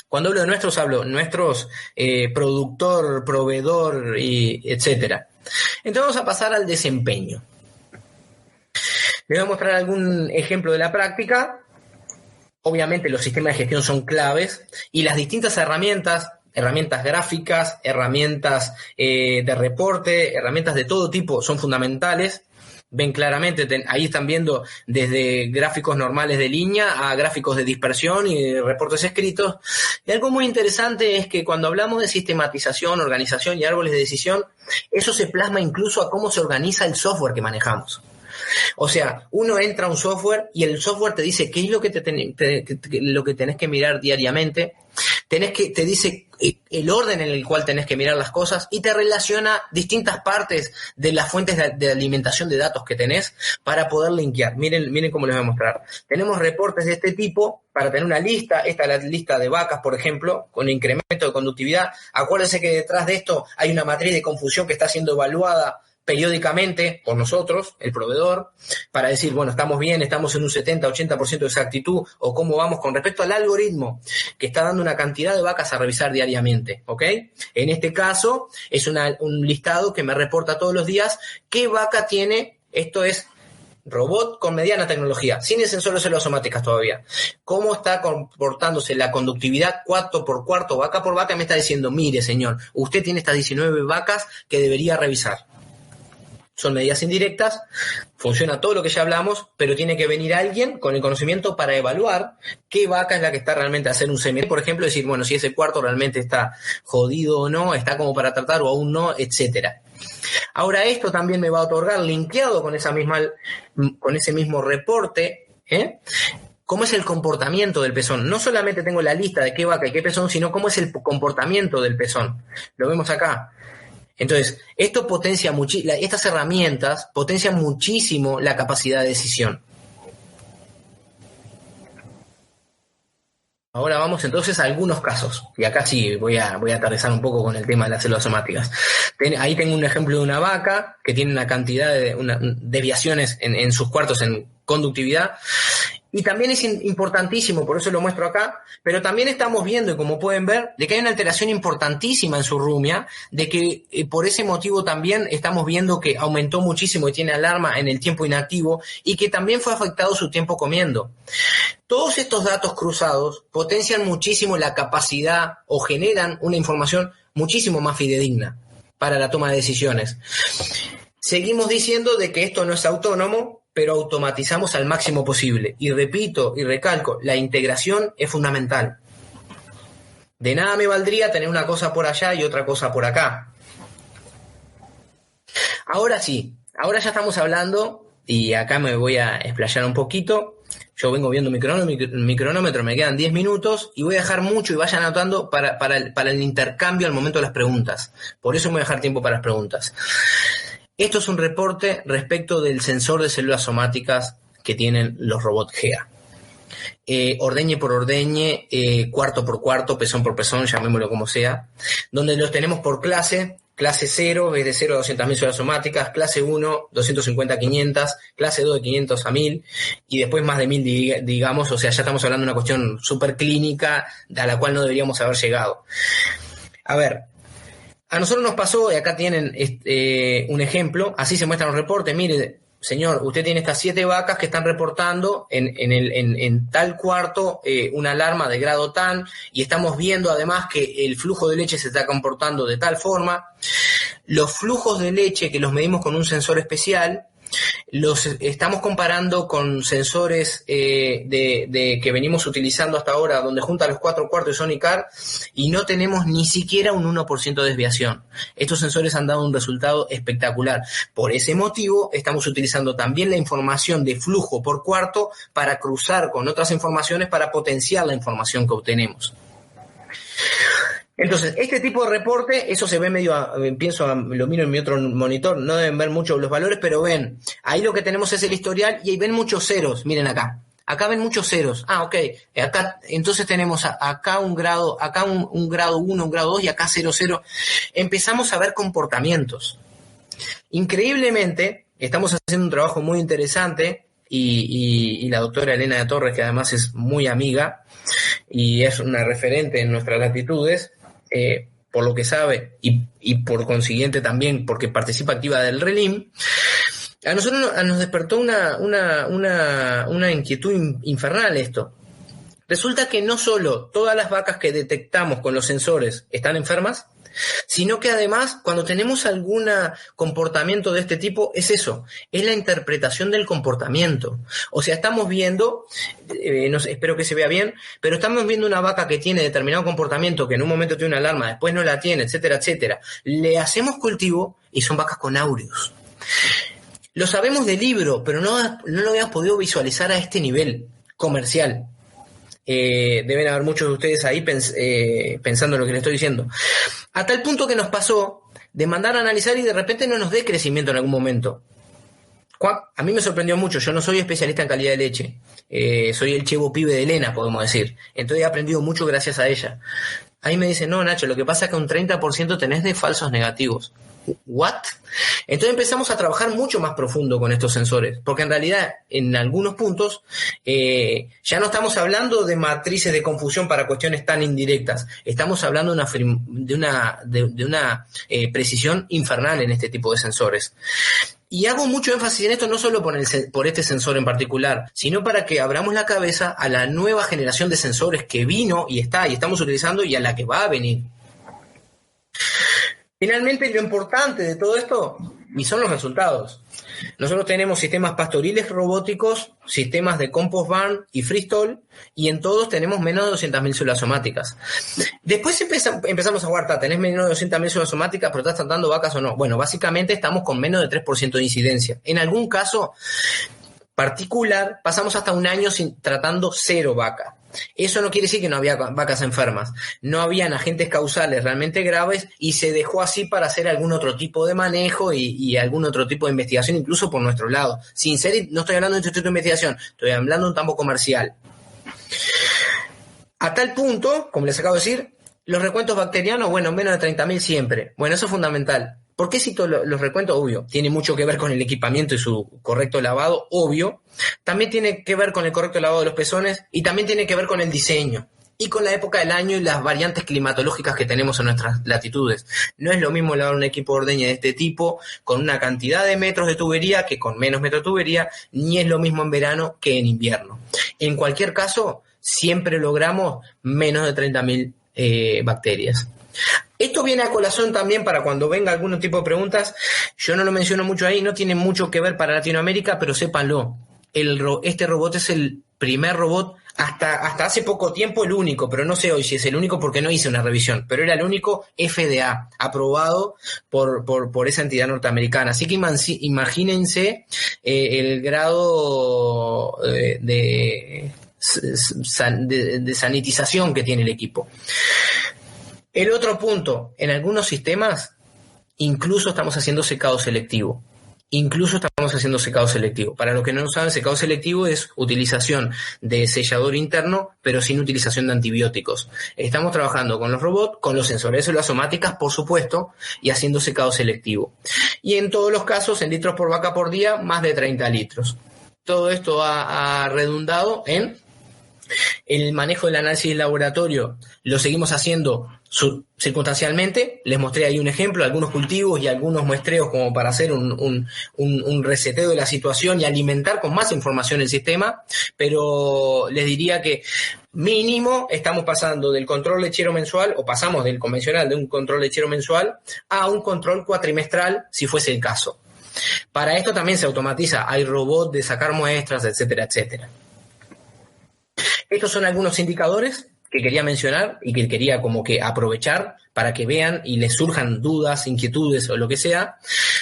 Cuando hablo de nuestros productor, proveedor, y etcétera. Entonces vamos a pasar al desempeño. Les voy a mostrar algún ejemplo de la práctica. Obviamente los sistemas de gestión son claves y las distintas herramientas gráficas, herramientas de reporte, herramientas de todo tipo son fundamentales. Ven claramente, ahí están viendo desde gráficos normales de línea a gráficos de dispersión y de reportes escritos. Y algo muy interesante es que cuando hablamos de sistematización, organización y árboles de decisión, eso se plasma incluso a cómo se organiza el software que manejamos. O sea, uno entra a un software y el software te dice qué es lo que lo que tenés que mirar diariamente, te dice el orden en el cual tenés que mirar las cosas y te relaciona distintas partes de las fuentes de alimentación de datos que tenés para poder linkear. Miren cómo les voy a mostrar. Tenemos reportes de este tipo para tener una lista. Esta es la lista de vacas, por ejemplo, con incremento de conductividad. Acuérdense que detrás de esto hay una matriz de confusión que está siendo evaluada periódicamente por nosotros, el proveedor, para decir, bueno, estamos bien, estamos en un 70-80% de exactitud, o cómo vamos con respecto al algoritmo que está dando una cantidad de vacas a revisar diariamente, ¿ok? En este caso, es un listado que me reporta todos los días qué vaca tiene, esto es robot con mediana tecnología, sin el sensor de células somáticas todavía. ¿Cómo está comportándose la conductividad cuarto por cuarto, vaca por vaca? Me está diciendo, mire, señor, usted tiene estas 19 vacas que debería revisar. son medidas indirectas, funciona todo lo que ya hablamos, pero tiene que venir alguien con el conocimiento para evaluar qué vaca es la que está realmente a hacer un CMT, por ejemplo, decir, bueno, si ese cuarto realmente está jodido o no, está como para tratar o aún no, etcétera. Ahora esto también me va a otorgar, linkeado con ese mismo reporte, cómo es el comportamiento del pezón. No solamente tengo la lista de qué vaca y qué pezón, sino cómo es el comportamiento del pezón. Lo vemos acá. Entonces, esto potencia estas herramientas potencian muchísimo la capacidad de decisión. Ahora vamos entonces a algunos casos, y acá sí voy a aterrizar un poco con el tema de las células somáticas. Ahí tengo un ejemplo de una vaca que tiene una cantidad de desviaciones en sus cuartos en conductividad, y también es importantísimo, por eso lo muestro acá, pero también estamos viendo, y como pueden ver, de que hay una alteración importantísima en su rumia, de que por ese motivo también estamos viendo que aumentó muchísimo y tiene alarma en el tiempo inactivo, y que también fue afectado su tiempo comiendo. Todos estos datos cruzados potencian muchísimo la capacidad o generan una información muchísimo más fidedigna para la toma de decisiones. Seguimos diciendo de que esto no es autónomo, pero automatizamos al máximo posible. Y repito y recalco, la integración es fundamental. De nada me valdría tener una cosa por allá y otra cosa por acá. Ahora sí, ahora ya estamos hablando, y acá me voy a explayar un poquito. Yo vengo viendo mi cronómetro, me quedan 10 minutos y voy a dejar mucho y vayan anotando para el intercambio al momento de las preguntas. Por eso me voy a dejar tiempo para las preguntas. Esto es un reporte respecto del sensor de células somáticas que tienen los robots GEA. Ordeñe por ordeñe, cuarto por cuarto, pezón por pezón, llamémoslo como sea, donde los tenemos por clase 0 es de 0 a 200.000 células somáticas, clase 1, 250 a 500, clase 2 de 500 a 1000, y después más de 1000, digamos, o sea, ya estamos hablando de una cuestión súper clínica a la cual no deberíamos haber llegado. A ver, a nosotros nos pasó, y acá tienen un ejemplo, así se muestran los reportes. Mire, señor, usted tiene estas 7 vacas que están reportando en tal cuarto una alarma de grado tan, y estamos viendo además que el flujo de leche se está comportando de tal forma. Los flujos de leche que los medimos con un sensor especial, los estamos comparando con sensores que venimos utilizando hasta ahora, donde junta los 4 cuartos de Sonicar, y no tenemos ni siquiera un 1% de desviación. Estos sensores han dado un resultado espectacular. Por ese motivo, estamos utilizando también la información de flujo por cuarto para cruzar con otras informaciones para potenciar la información que obtenemos. Entonces, este tipo de reporte, eso se ve medio, lo miro en mi otro monitor, no deben ver mucho los valores, pero ven, ahí lo que tenemos es el historial y ahí ven muchos ceros, miren acá ven muchos ceros. Ok, acá entonces tenemos acá un grado 1, un grado 2 y acá 0, 0. Empezamos a ver comportamientos. Increíblemente, estamos haciendo un trabajo muy interesante y la doctora Elena de Torres, que además es muy amiga y es una referente en nuestras latitudes, por lo que sabe y por consiguiente también porque participa activa del RELIM, a nosotros nos despertó una inquietud infernal esto. Resulta que no solo todas las vacas que detectamos con los sensores están enfermas, sino que además cuando tenemos algún comportamiento de este tipo es eso, es la interpretación del comportamiento. O sea, estamos viendo, espero que se vea bien, pero estamos viendo una vaca que tiene determinado comportamiento, que en un momento tiene una alarma, después no la tiene, etcétera, etcétera. Le hacemos cultivo y son vacas con áureos. Lo sabemos de libro, pero no lo habíamos podido visualizar a este nivel comercial. Deben haber muchos de ustedes ahí pensando en lo que les estoy diciendo. A tal punto que nos pasó de mandar a analizar y de repente no nos dé crecimiento en algún momento. A mí me sorprendió mucho. Yo no soy especialista en calidad de leche. Soy el chevo pibe de Elena, podemos decir. Entonces he aprendido mucho gracias a ella. Ahí me dice, no, Nacho, lo que pasa es que un 30% tenés de falsos negativos. ¿What? Entonces empezamos a trabajar mucho más profundo con estos sensores, porque en realidad en algunos puntos ya no estamos hablando de matrices de confusión para cuestiones tan indirectas, estamos hablando de una precisión infernal en este tipo de sensores. Y hago mucho énfasis en esto no solo por este sensor en particular, sino para que abramos la cabeza a la nueva generación de sensores que vino y estamos utilizando y a la que va a venir. Finalmente, lo importante de todo esto y son los resultados. Nosotros tenemos sistemas pastoriles robóticos, sistemas de compost barn y freestall, y en todos tenemos menos de 200.000 células somáticas. Después empezamos a jugar, tenés menos de 200.000 células somáticas, pero estás tratando vacas o no. Bueno, básicamente estamos con menos de 3% de incidencia. En algún caso particular, pasamos hasta un año tratando 0 vacas. Eso no quiere decir que no había vacas enfermas, no habían agentes causales realmente graves y se dejó así para hacer algún otro tipo de manejo y algún otro tipo de investigación, incluso por nuestro lado. No estoy hablando de instituto de investigación, estoy hablando de un campo comercial. A tal punto, como les acabo de decir, los recuentos bacterianos, bueno, menos de 30.000 siempre. Bueno, eso es fundamental. ¿Por qué cito los recuentos? Obvio, tiene mucho que ver con el equipamiento y su correcto lavado, obvio. También tiene que ver con el correcto lavado de los pezones y también tiene que ver con el diseño y con la época del año y las variantes climatológicas que tenemos en nuestras latitudes. No es lo mismo lavar un equipo de ordeña de este tipo con una cantidad de metros de tubería que con menos metros de tubería, ni es lo mismo en verano que en invierno. En cualquier caso, siempre logramos menos de 30.000 bacterias. Esto viene a colación también para cuando venga algún tipo de preguntas. Yo no lo menciono mucho ahí, no tiene mucho que ver para Latinoamérica, pero sépanlo. Este robot es el primer robot, hasta hace poco tiempo el único, pero no sé hoy si es el único porque no hice una revisión, pero era el único FDA aprobado por esa entidad norteamericana. Así que imagínense el grado de sanitización que tiene el equipo. El otro punto, en algunos sistemas incluso estamos haciendo secado selectivo. Para los que no lo saben, secado selectivo es utilización de sellador interno, pero sin utilización de antibióticos. Estamos trabajando con los robots, con los sensores de células somáticas, por supuesto, y haciendo secado selectivo. Y en todos los casos, en litros por vaca por día, más de 30 litros. Todo esto ha redundado en el manejo del análisis de laboratorio. Lo seguimos haciendo circunstancialmente. Les mostré ahí un ejemplo, algunos cultivos y algunos muestreos como para hacer un reseteo de la situación y alimentar con más información el sistema, pero les diría que mínimo estamos pasando del control lechero mensual, o pasamos del convencional de un control lechero mensual a un control cuatrimestral, si fuese el caso. Para esto también se automatiza, hay robots de sacar muestras, etcétera, etcétera. Estos son algunos indicadores que quería mencionar y que quería como que aprovechar para que vean y les surjan dudas, inquietudes o lo que sea,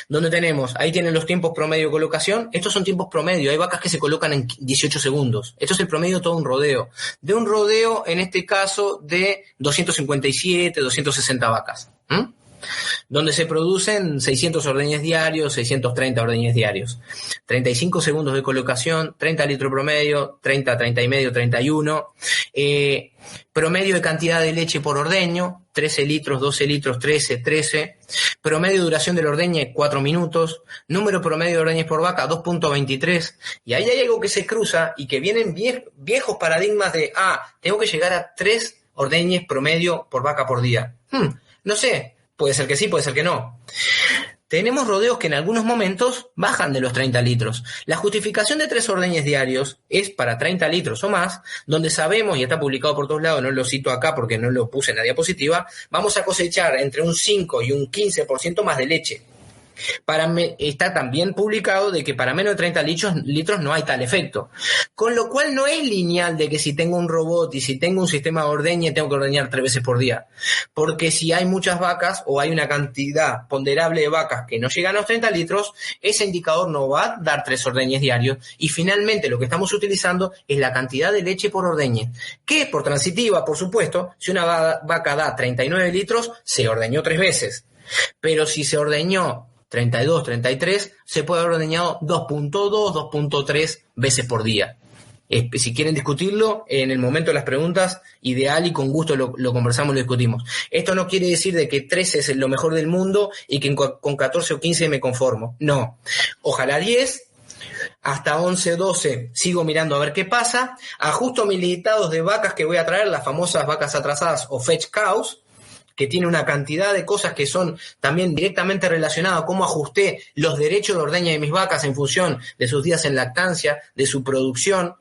donde tenemos, ahí tienen los tiempos promedio de colocación. Estos son tiempos promedio, hay vacas que se colocan en 18 segundos. Esto es el promedio de todo un rodeo. De un rodeo, en este caso, de 257, 260 vacas. Donde se producen 600 ordeñes diarios, 630 ordeñes diarios. 35 segundos de colocación, 30 litros promedio, 30, 30 y medio, 31. Promedio de cantidad de leche por ordeño, 13 litros, 12 litros, 13. Promedio de duración del ordeñe, 4 minutos. Número promedio de ordeñes por vaca, 2.23. Y ahí hay algo que se cruza y que vienen viejos paradigmas de, tengo que llegar a 3 ordeñes promedio por vaca por día. No sé. Puede ser que sí, puede ser que no. Tenemos rodeos que en algunos momentos bajan de los 30 litros. La justificación de 3 ordeñes diarios es para 30 litros o más, donde sabemos, y está publicado por todos lados, no lo cito acá porque no lo puse en la diapositiva, vamos a cosechar entre un 5 y un 15% más de leche. Está también publicado de que para menos de 30 litros no hay tal efecto. Con lo cual no es lineal de que si tengo un robot y si tengo un sistema de ordeñe tengo que ordeñar 3 veces por día. Porque si hay muchas vacas o hay una cantidad ponderable de vacas que no llegan a los 30 litros, ese indicador no va a dar 3 ordeñes diarios. Y finalmente lo que estamos utilizando es la cantidad de leche por ordeñe. Que por transitiva, por supuesto, si una vaca da 39 litros, se ordeñó 3 veces. Pero si se ordeñó 32, 33, se puede haber ordeñado 2.2, 2.3 veces por día. Si quieren discutirlo, en el momento de las preguntas, ideal y con gusto lo conversamos, lo discutimos. Esto no quiere decir de que 13 es lo mejor del mundo y que con 14 o 15 me conformo. No. Ojalá 10, hasta 11, 12 sigo mirando a ver qué pasa. Ajusto mis listados de vacas que voy a traer, las famosas vacas atrasadas o fetch cows, que tiene una cantidad de cosas que son también directamente relacionadas a cómo ajusté los derechos de ordeña de mis vacas en función de sus días en lactancia, de su producción.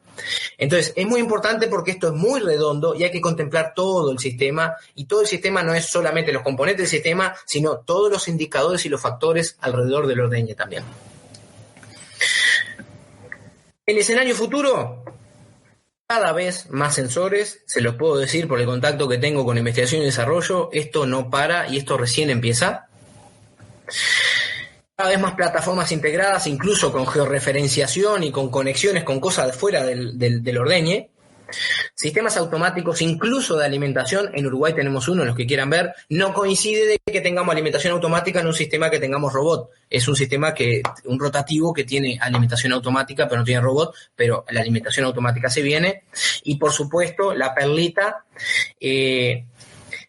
Entonces, es muy importante porque esto es muy redondo y hay que contemplar todo el sistema, y todo el sistema no es solamente los componentes del sistema, sino todos los indicadores y los factores alrededor del ordeñe también. El escenario futuro, cada vez más sensores, se los puedo decir por el contacto que tengo con investigación y desarrollo, esto no para y esto recién empieza. Cada vez más plataformas integradas, incluso con georreferenciación y con conexiones con cosas fuera del ordeñe. Sistemas automáticos, incluso de alimentación. En Uruguay tenemos uno, los que quieran ver. No coincide de que tengamos alimentación automática en un sistema que tengamos robot. Es un sistema un rotativo que tiene alimentación automática, pero no tiene robot, pero la alimentación automática se viene. Y por supuesto, la perlita.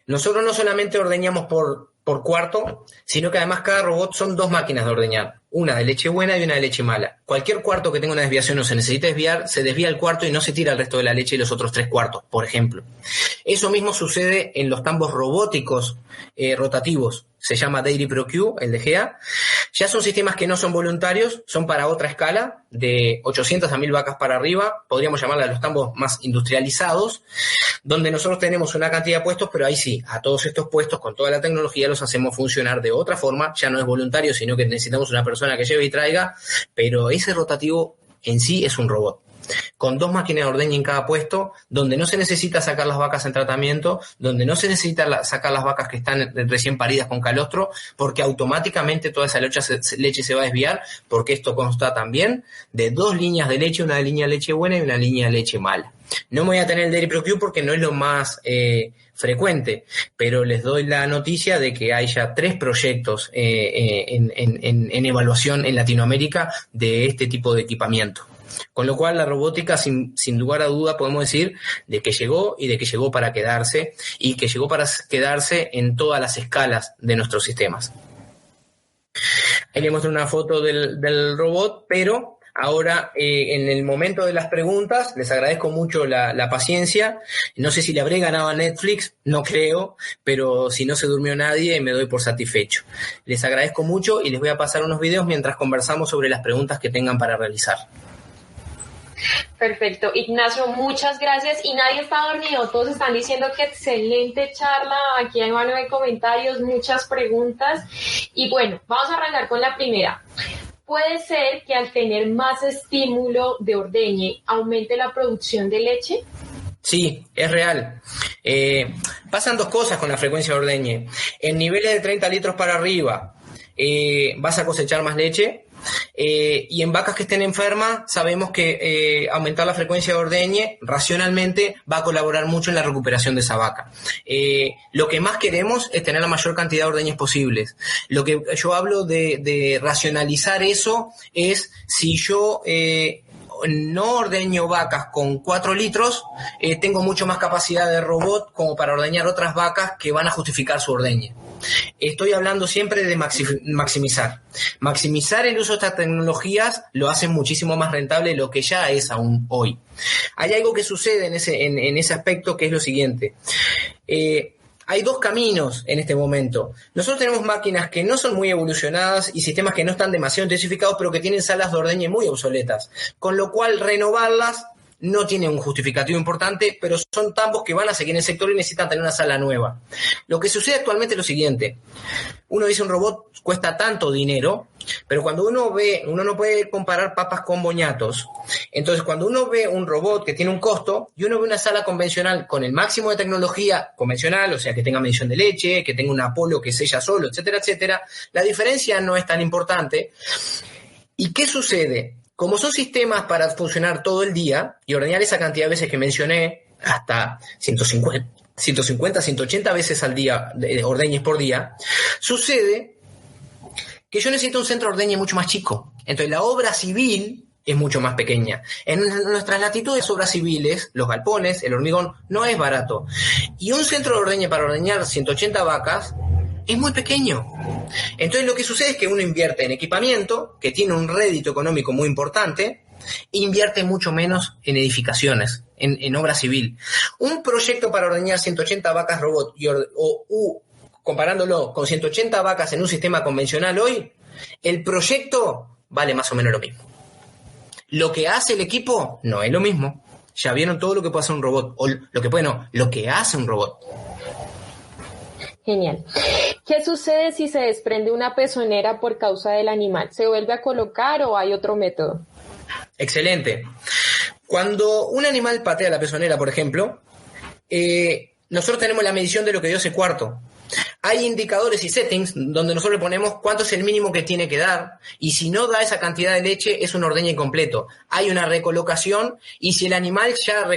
Nosotros no solamente ordeñamos por cuarto, sino que además cada robot son 2 máquinas de ordeñar, una de leche buena y una de leche mala. Cualquier cuarto que tenga una desviación o se necesita desviar, se desvía el cuarto y no se tira el resto de la leche y los otros 3 cuartos, por ejemplo. Eso mismo sucede en los tambos robóticos rotativos, se llama Dairy ProQ, el de GEA. Ya son sistemas que no son voluntarios, son para otra escala, de 800 a 1000 vacas para arriba, podríamos llamarla los tambos más industrializados, donde nosotros tenemos una cantidad de puestos, pero ahí sí, a todos estos puestos, con toda la tecnología, los hacemos funcionar de otra forma, ya no es voluntario, sino que necesitamos una persona que lleve y traiga, pero ese rotativo en sí es un robot, con 2 máquinas de ordeñe en cada puesto, donde no se necesita sacar las vacas en tratamiento, donde no se necesita sacar las vacas que están recién paridas con calostro, porque automáticamente toda esa leche se va a desviar, porque esto consta también de 2 líneas de leche, una línea de leche buena y una línea de leche mala. No me voy a tener el Dairy ProQ porque no es lo más frecuente, pero les doy la noticia de que hay ya 3 proyectos en evaluación en Latinoamérica de este tipo de equipamiento. Con lo cual la robótica, sin lugar a duda, podemos decir de que llegó y de que llegó para quedarse, y que llegó para quedarse en todas las escalas de nuestros sistemas. Ahí les muestro una foto del robot, pero ahora en el momento de las preguntas, les agradezco mucho la paciencia. No sé si le habré ganado a Netflix, no creo, pero si no se durmió nadie, me doy por satisfecho. Les agradezco mucho y les voy a pasar unos videos mientras conversamos sobre las preguntas que tengan para realizar. Perfecto, Ignacio, muchas gracias. Y nadie está dormido, todos están diciendo que excelente charla. Aquí hay mano de comentarios, muchas preguntas. Y bueno, vamos a arrancar con la primera. ¿Puede ser que al tener más estímulo de ordeñe aumente la producción de leche? Sí, es real. Pasan 2 cosas con la frecuencia de ordeñe. En niveles de 30 litros para arriba vas a cosechar más leche. Y en vacas que estén enfermas sabemos que aumentar la frecuencia de ordeñe racionalmente va a colaborar mucho en la recuperación de esa vaca. Lo que más queremos es tener la mayor cantidad de ordeñes posibles. Lo que yo hablo de racionalizar eso es si yo no ordeño vacas con 4 litros, tengo mucho más capacidad de robot como para ordeñar otras vacas que van a justificar su ordeñe. Estoy hablando siempre de maximizar. Maximizar el uso de estas tecnologías lo hace muchísimo más rentable de lo que ya es aún hoy. Hay algo que sucede en ese aspecto, que es lo siguiente. Hay 2 caminos en este momento. Nosotros tenemos máquinas que no son muy evolucionadas y sistemas que no están demasiado intensificados, pero que tienen salas de ordeñe muy obsoletas, con lo cual renovarlas no tiene un justificativo importante, pero son tambos que van a seguir en el sector y necesitan tener una sala nueva. Lo que sucede actualmente es lo siguiente. Uno dice un robot cuesta tanto dinero, pero cuando uno no puede comparar papas con boñatos. Entonces, cuando uno ve un robot que tiene un costo y uno ve una sala convencional con el máximo de tecnología convencional, o sea, que tenga medición de leche, que tenga un Apolo que sella solo, etcétera, etcétera, la diferencia no es tan importante. ¿Y qué sucede? Como son sistemas para funcionar todo el día y ordeñar esa cantidad de veces que mencioné, hasta 150, 180 veces al día, de ordeñes por día, sucede que yo necesito un centro de ordeñe mucho más chico. Entonces la obra civil es mucho más pequeña. En nuestras latitudes, obras civiles, los galpones, el hormigón, no es barato. Y un centro de ordeñe para ordeñar 180 vacas es muy pequeño. Entonces lo que sucede es que uno invierte en equipamiento, que tiene un rédito económico muy importante, e invierte mucho menos en edificaciones, en obra civil. Un proyecto para ordeñar 180 vacas robot, comparándolo con 180 vacas en un sistema convencional hoy, el proyecto vale más o menos lo mismo. Lo que hace el equipo no es lo mismo. Ya vieron todo lo que puede hacer un robot, o lo que hace un robot. Genial. ¿Qué sucede si se desprende una pezonera por causa del animal? ¿Se vuelve a colocar o hay otro método? Excelente. Cuando un animal patea la pezonera, por ejemplo, nosotros tenemos la medición de lo que dio ese cuarto. Hay indicadores y settings donde nosotros le ponemos cuánto es el mínimo que tiene que dar, y si no da esa cantidad de leche es un ordeñe incompleto. Hay una recolocación, y si el animal ya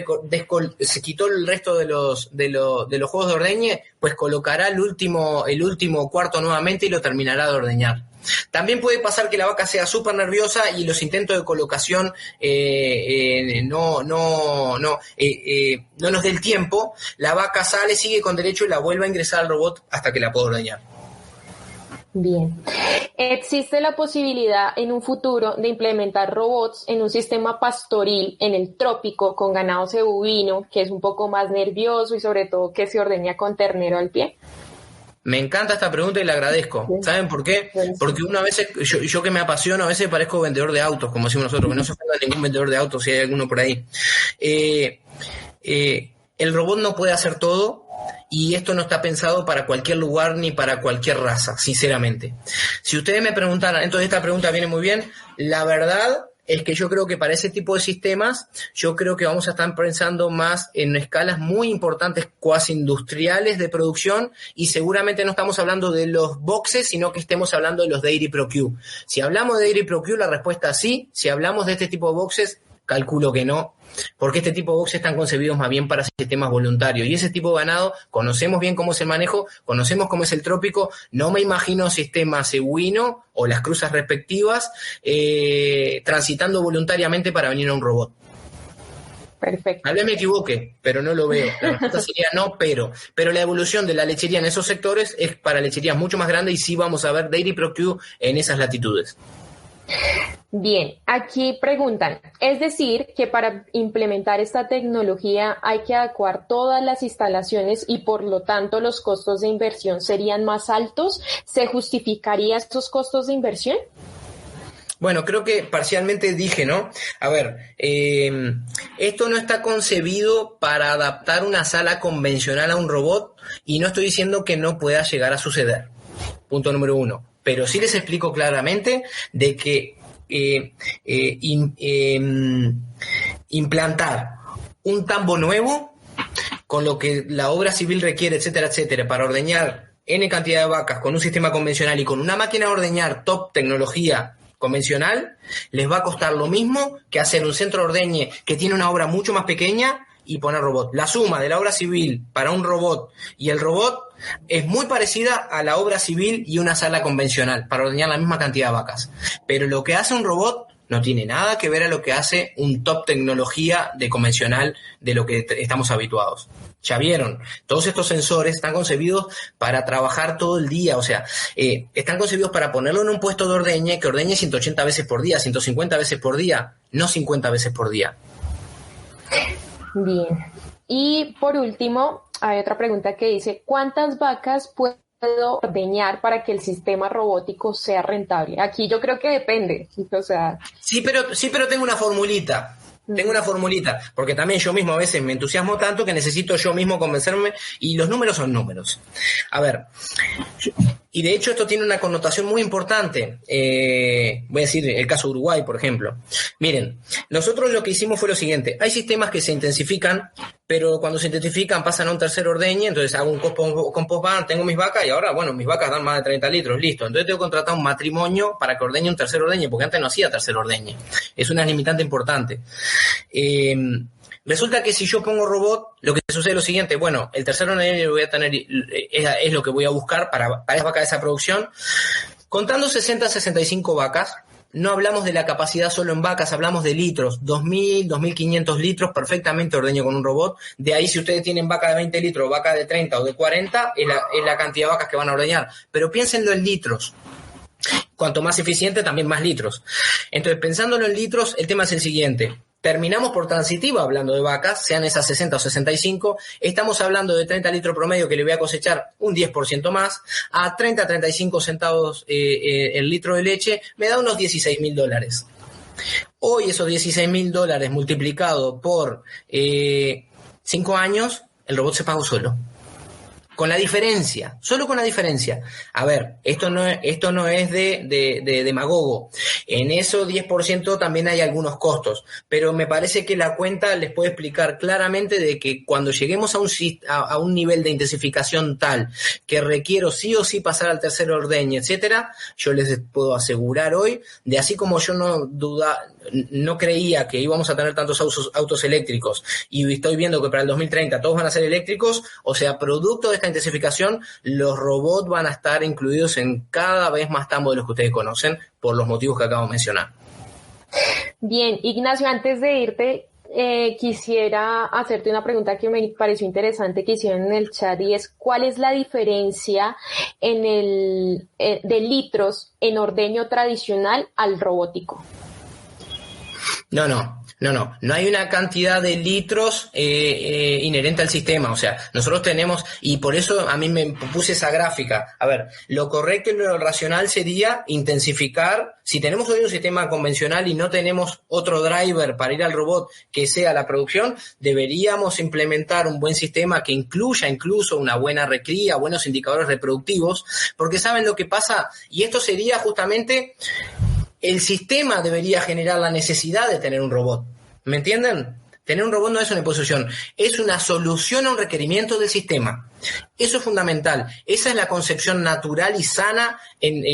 se quitó el resto de los juegos de ordeñe, pues colocará el último cuarto nuevamente y lo terminará de ordeñar. También puede pasar que la vaca sea súper nerviosa y los intentos de colocación no nos dé el tiempo. La vaca sale, sigue con derecho y la vuelve a ingresar al robot hasta que la pueda ordeñar. Bien. ¿Existe la posibilidad en un futuro de implementar robots en un sistema pastoril en el trópico con ganado cebovino, que es un poco más nervioso y sobre todo que se ordeña con ternero al pie? Me encanta esta pregunta y la agradezco. ¿Saben por qué? Porque una vez, yo que me apasiono, a veces parezco vendedor de autos, como decimos nosotros, que no se ofenda ningún vendedor de autos si hay alguno por ahí. El robot no puede hacer todo, y esto no está pensado para cualquier lugar ni para cualquier raza, sinceramente. Si ustedes me preguntaran, entonces esta pregunta viene muy bien, la verdad es que yo creo que para ese tipo de sistemas, yo creo que vamos a estar pensando más en escalas muy importantes, cuasi industriales de producción, y seguramente no estamos hablando de los boxes, sino que estemos hablando de los Dairy ProQ. Si hablamos de Dairy ProQ, la respuesta es sí. Si hablamos de este tipo de boxes, calculo que no, porque este tipo de boxes están concebidos más bien para sistemas voluntarios, y ese tipo de ganado conocemos bien cómo es el manejo, conocemos cómo es el trópico. No me imagino sistema cebuino o las cruzas respectivas transitando voluntariamente para venir a un robot. Perfecto. Tal vez me equivoque, pero no lo veo. La respuesta sería no, pero la evolución de la lechería en esos sectores es para lecherías mucho más grandes, y sí vamos a ver Dairy ProQ en esas latitudes. Bien, aquí preguntan, ¿es decir que para implementar esta tecnología hay que adecuar todas las instalaciones y por lo tanto los costos de inversión serían más altos? ¿Se justificaría estos costos de inversión? Bueno, creo que parcialmente dije, ¿no? A ver, esto no está concebido para adaptar una sala convencional a un robot, y no estoy diciendo que no pueda llegar a suceder. Punto número 1. Pero sí les explico claramente de que implantar un tambo nuevo con lo que la obra civil requiere, etcétera, etcétera, para ordeñar N cantidad de vacas con un sistema convencional y con una máquina de ordeñar top tecnología convencional, les va a costar lo mismo que hacer un centro de ordeñe que tiene una obra mucho más pequeña y poner robot. La suma de la obra civil para un robot y el robot es muy parecida a la obra civil y una sala convencional para ordeñar la misma cantidad de vacas. Pero lo que hace un robot no tiene nada que ver a lo que hace un top tecnología de convencional de lo que estamos habituados. Ya vieron, todos estos sensores están concebidos para trabajar todo el día, o sea, están concebidos para ponerlo en un puesto de ordeñe que ordeñe 180 veces por día, 150 veces por día, no 50 veces por día. Bien. Y por último, hay otra pregunta que dice, ¿cuántas vacas puedo ordeñar para que el sistema robótico sea rentable? Aquí yo creo que depende, o sea... Sí, pero tengo una formulita. Porque también yo mismo a veces me entusiasmo tanto que necesito yo mismo convencerme, y los números son números. A ver, y de hecho esto tiene una connotación muy importante. Voy a decir el caso de Uruguay, por ejemplo. Miren, nosotros lo que hicimos fue lo siguiente. Hay sistemas que se intensifican, pero cuando se intensifican pasan a un tercer ordeñe, entonces hago un compost barn, tengo mis vacas, y ahora, bueno, mis vacas dan más de 30 litros, listo. Entonces tengo que contratar un matrimonio para que ordeñe un tercer ordeñe, porque antes no hacía tercer ordeñe. Es una limitante importante. Resulta que si yo pongo robot, lo que sucede es lo siguiente. Bueno, el tercer ordeñe lo voy a tener, es lo que voy a buscar para esa vaca de esa producción. Contando 60-65 vacas, no hablamos de la capacidad solo en vacas, hablamos de litros, 2.000, 2.500 litros, perfectamente ordeño con un robot. De ahí, si ustedes tienen vaca de 20 litros, vaca de 30 o de 40, es la cantidad de vacas que van a ordeñar. Pero piénsenlo en litros. Cuanto más eficiente, también más litros. Entonces, pensándolo en litros, el tema es el siguiente. Terminamos por transitiva hablando de vacas, sean esas 60 o 65, estamos hablando de 30 litros promedio que le voy a cosechar un 10% más, a 30 a 35 centavos el litro de leche, me da unos $16,000. Hoy esos $16.000 multiplicado por 5 años, el robot se pagó solo. Con la diferencia, solo con la diferencia. A ver, esto no es de demagogo. En eso 10% también hay algunos costos, pero me parece que la cuenta les puede explicar claramente de que cuando lleguemos a un nivel de intensificación tal que requiero sí o sí pasar al tercer ordeño, etcétera, yo les puedo asegurar hoy, de así como yo no creía que íbamos a tener tantos autos eléctricos y estoy viendo que para el 2030 todos van a ser eléctricos, o sea, producto de esta intensificación, los robots van a estar incluidos en cada vez más tambos de los que ustedes conocen por los motivos que acabo de mencionar. Bien, Ignacio, antes de irte, quisiera hacerte una pregunta que me pareció interesante que hicieron en el chat y es ¿cuál es la diferencia de litros en ordeño tradicional al robótico? No hay una cantidad de litros inherente al sistema, o sea, nosotros tenemos, y por eso a mí me puse esa gráfica. A ver, lo correcto y lo racional sería intensificar. Si tenemos hoy un sistema convencional y no tenemos otro driver para ir al robot que sea la producción, deberíamos implementar un buen sistema que incluya incluso una buena recría, buenos indicadores reproductivos, porque ¿saben lo que pasa? Y esto sería justamente... El sistema debería generar la necesidad de tener un robot. ¿Me entienden? Tener un robot no es una imposición, es una solución a un requerimiento del sistema. Eso es fundamental. Esa es la concepción natural y sana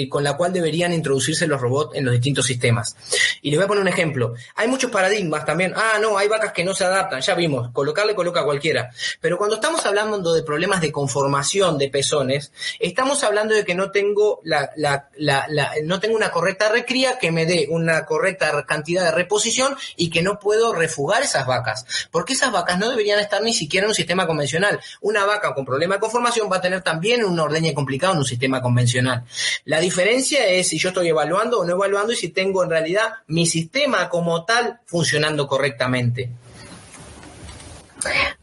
con la cual deberían introducirse los robots en los distintos sistemas. Y les voy a poner un ejemplo. Hay muchos paradigmas también. No, hay vacas que no se adaptan. Ya vimos, coloca a cualquiera. Pero cuando estamos hablando de problemas de conformación de pezones, estamos hablando de que no tengo no tengo una correcta recría que me dé una correcta cantidad de reposición y que no puedo refugar esas vacas. Porque esas vacas no deberían estar ni siquiera en un sistema convencional. Una vaca con problema de conformación va a tener también un ordeñe complicado en un sistema convencional. La diferencia es si yo estoy evaluando o no evaluando y si tengo en realidad mi sistema como tal funcionando correctamente.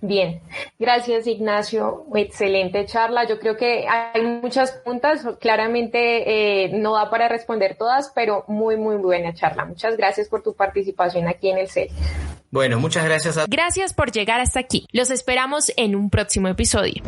Bien, gracias Ignacio, excelente charla. Yo creo que hay muchas preguntas, claramente no da para responder todas, pero muy buena charla. Muchas gracias por tu participación aquí en el CEL. Bueno, muchas gracias. Gracias por llegar hasta aquí. Los esperamos en un próximo episodio.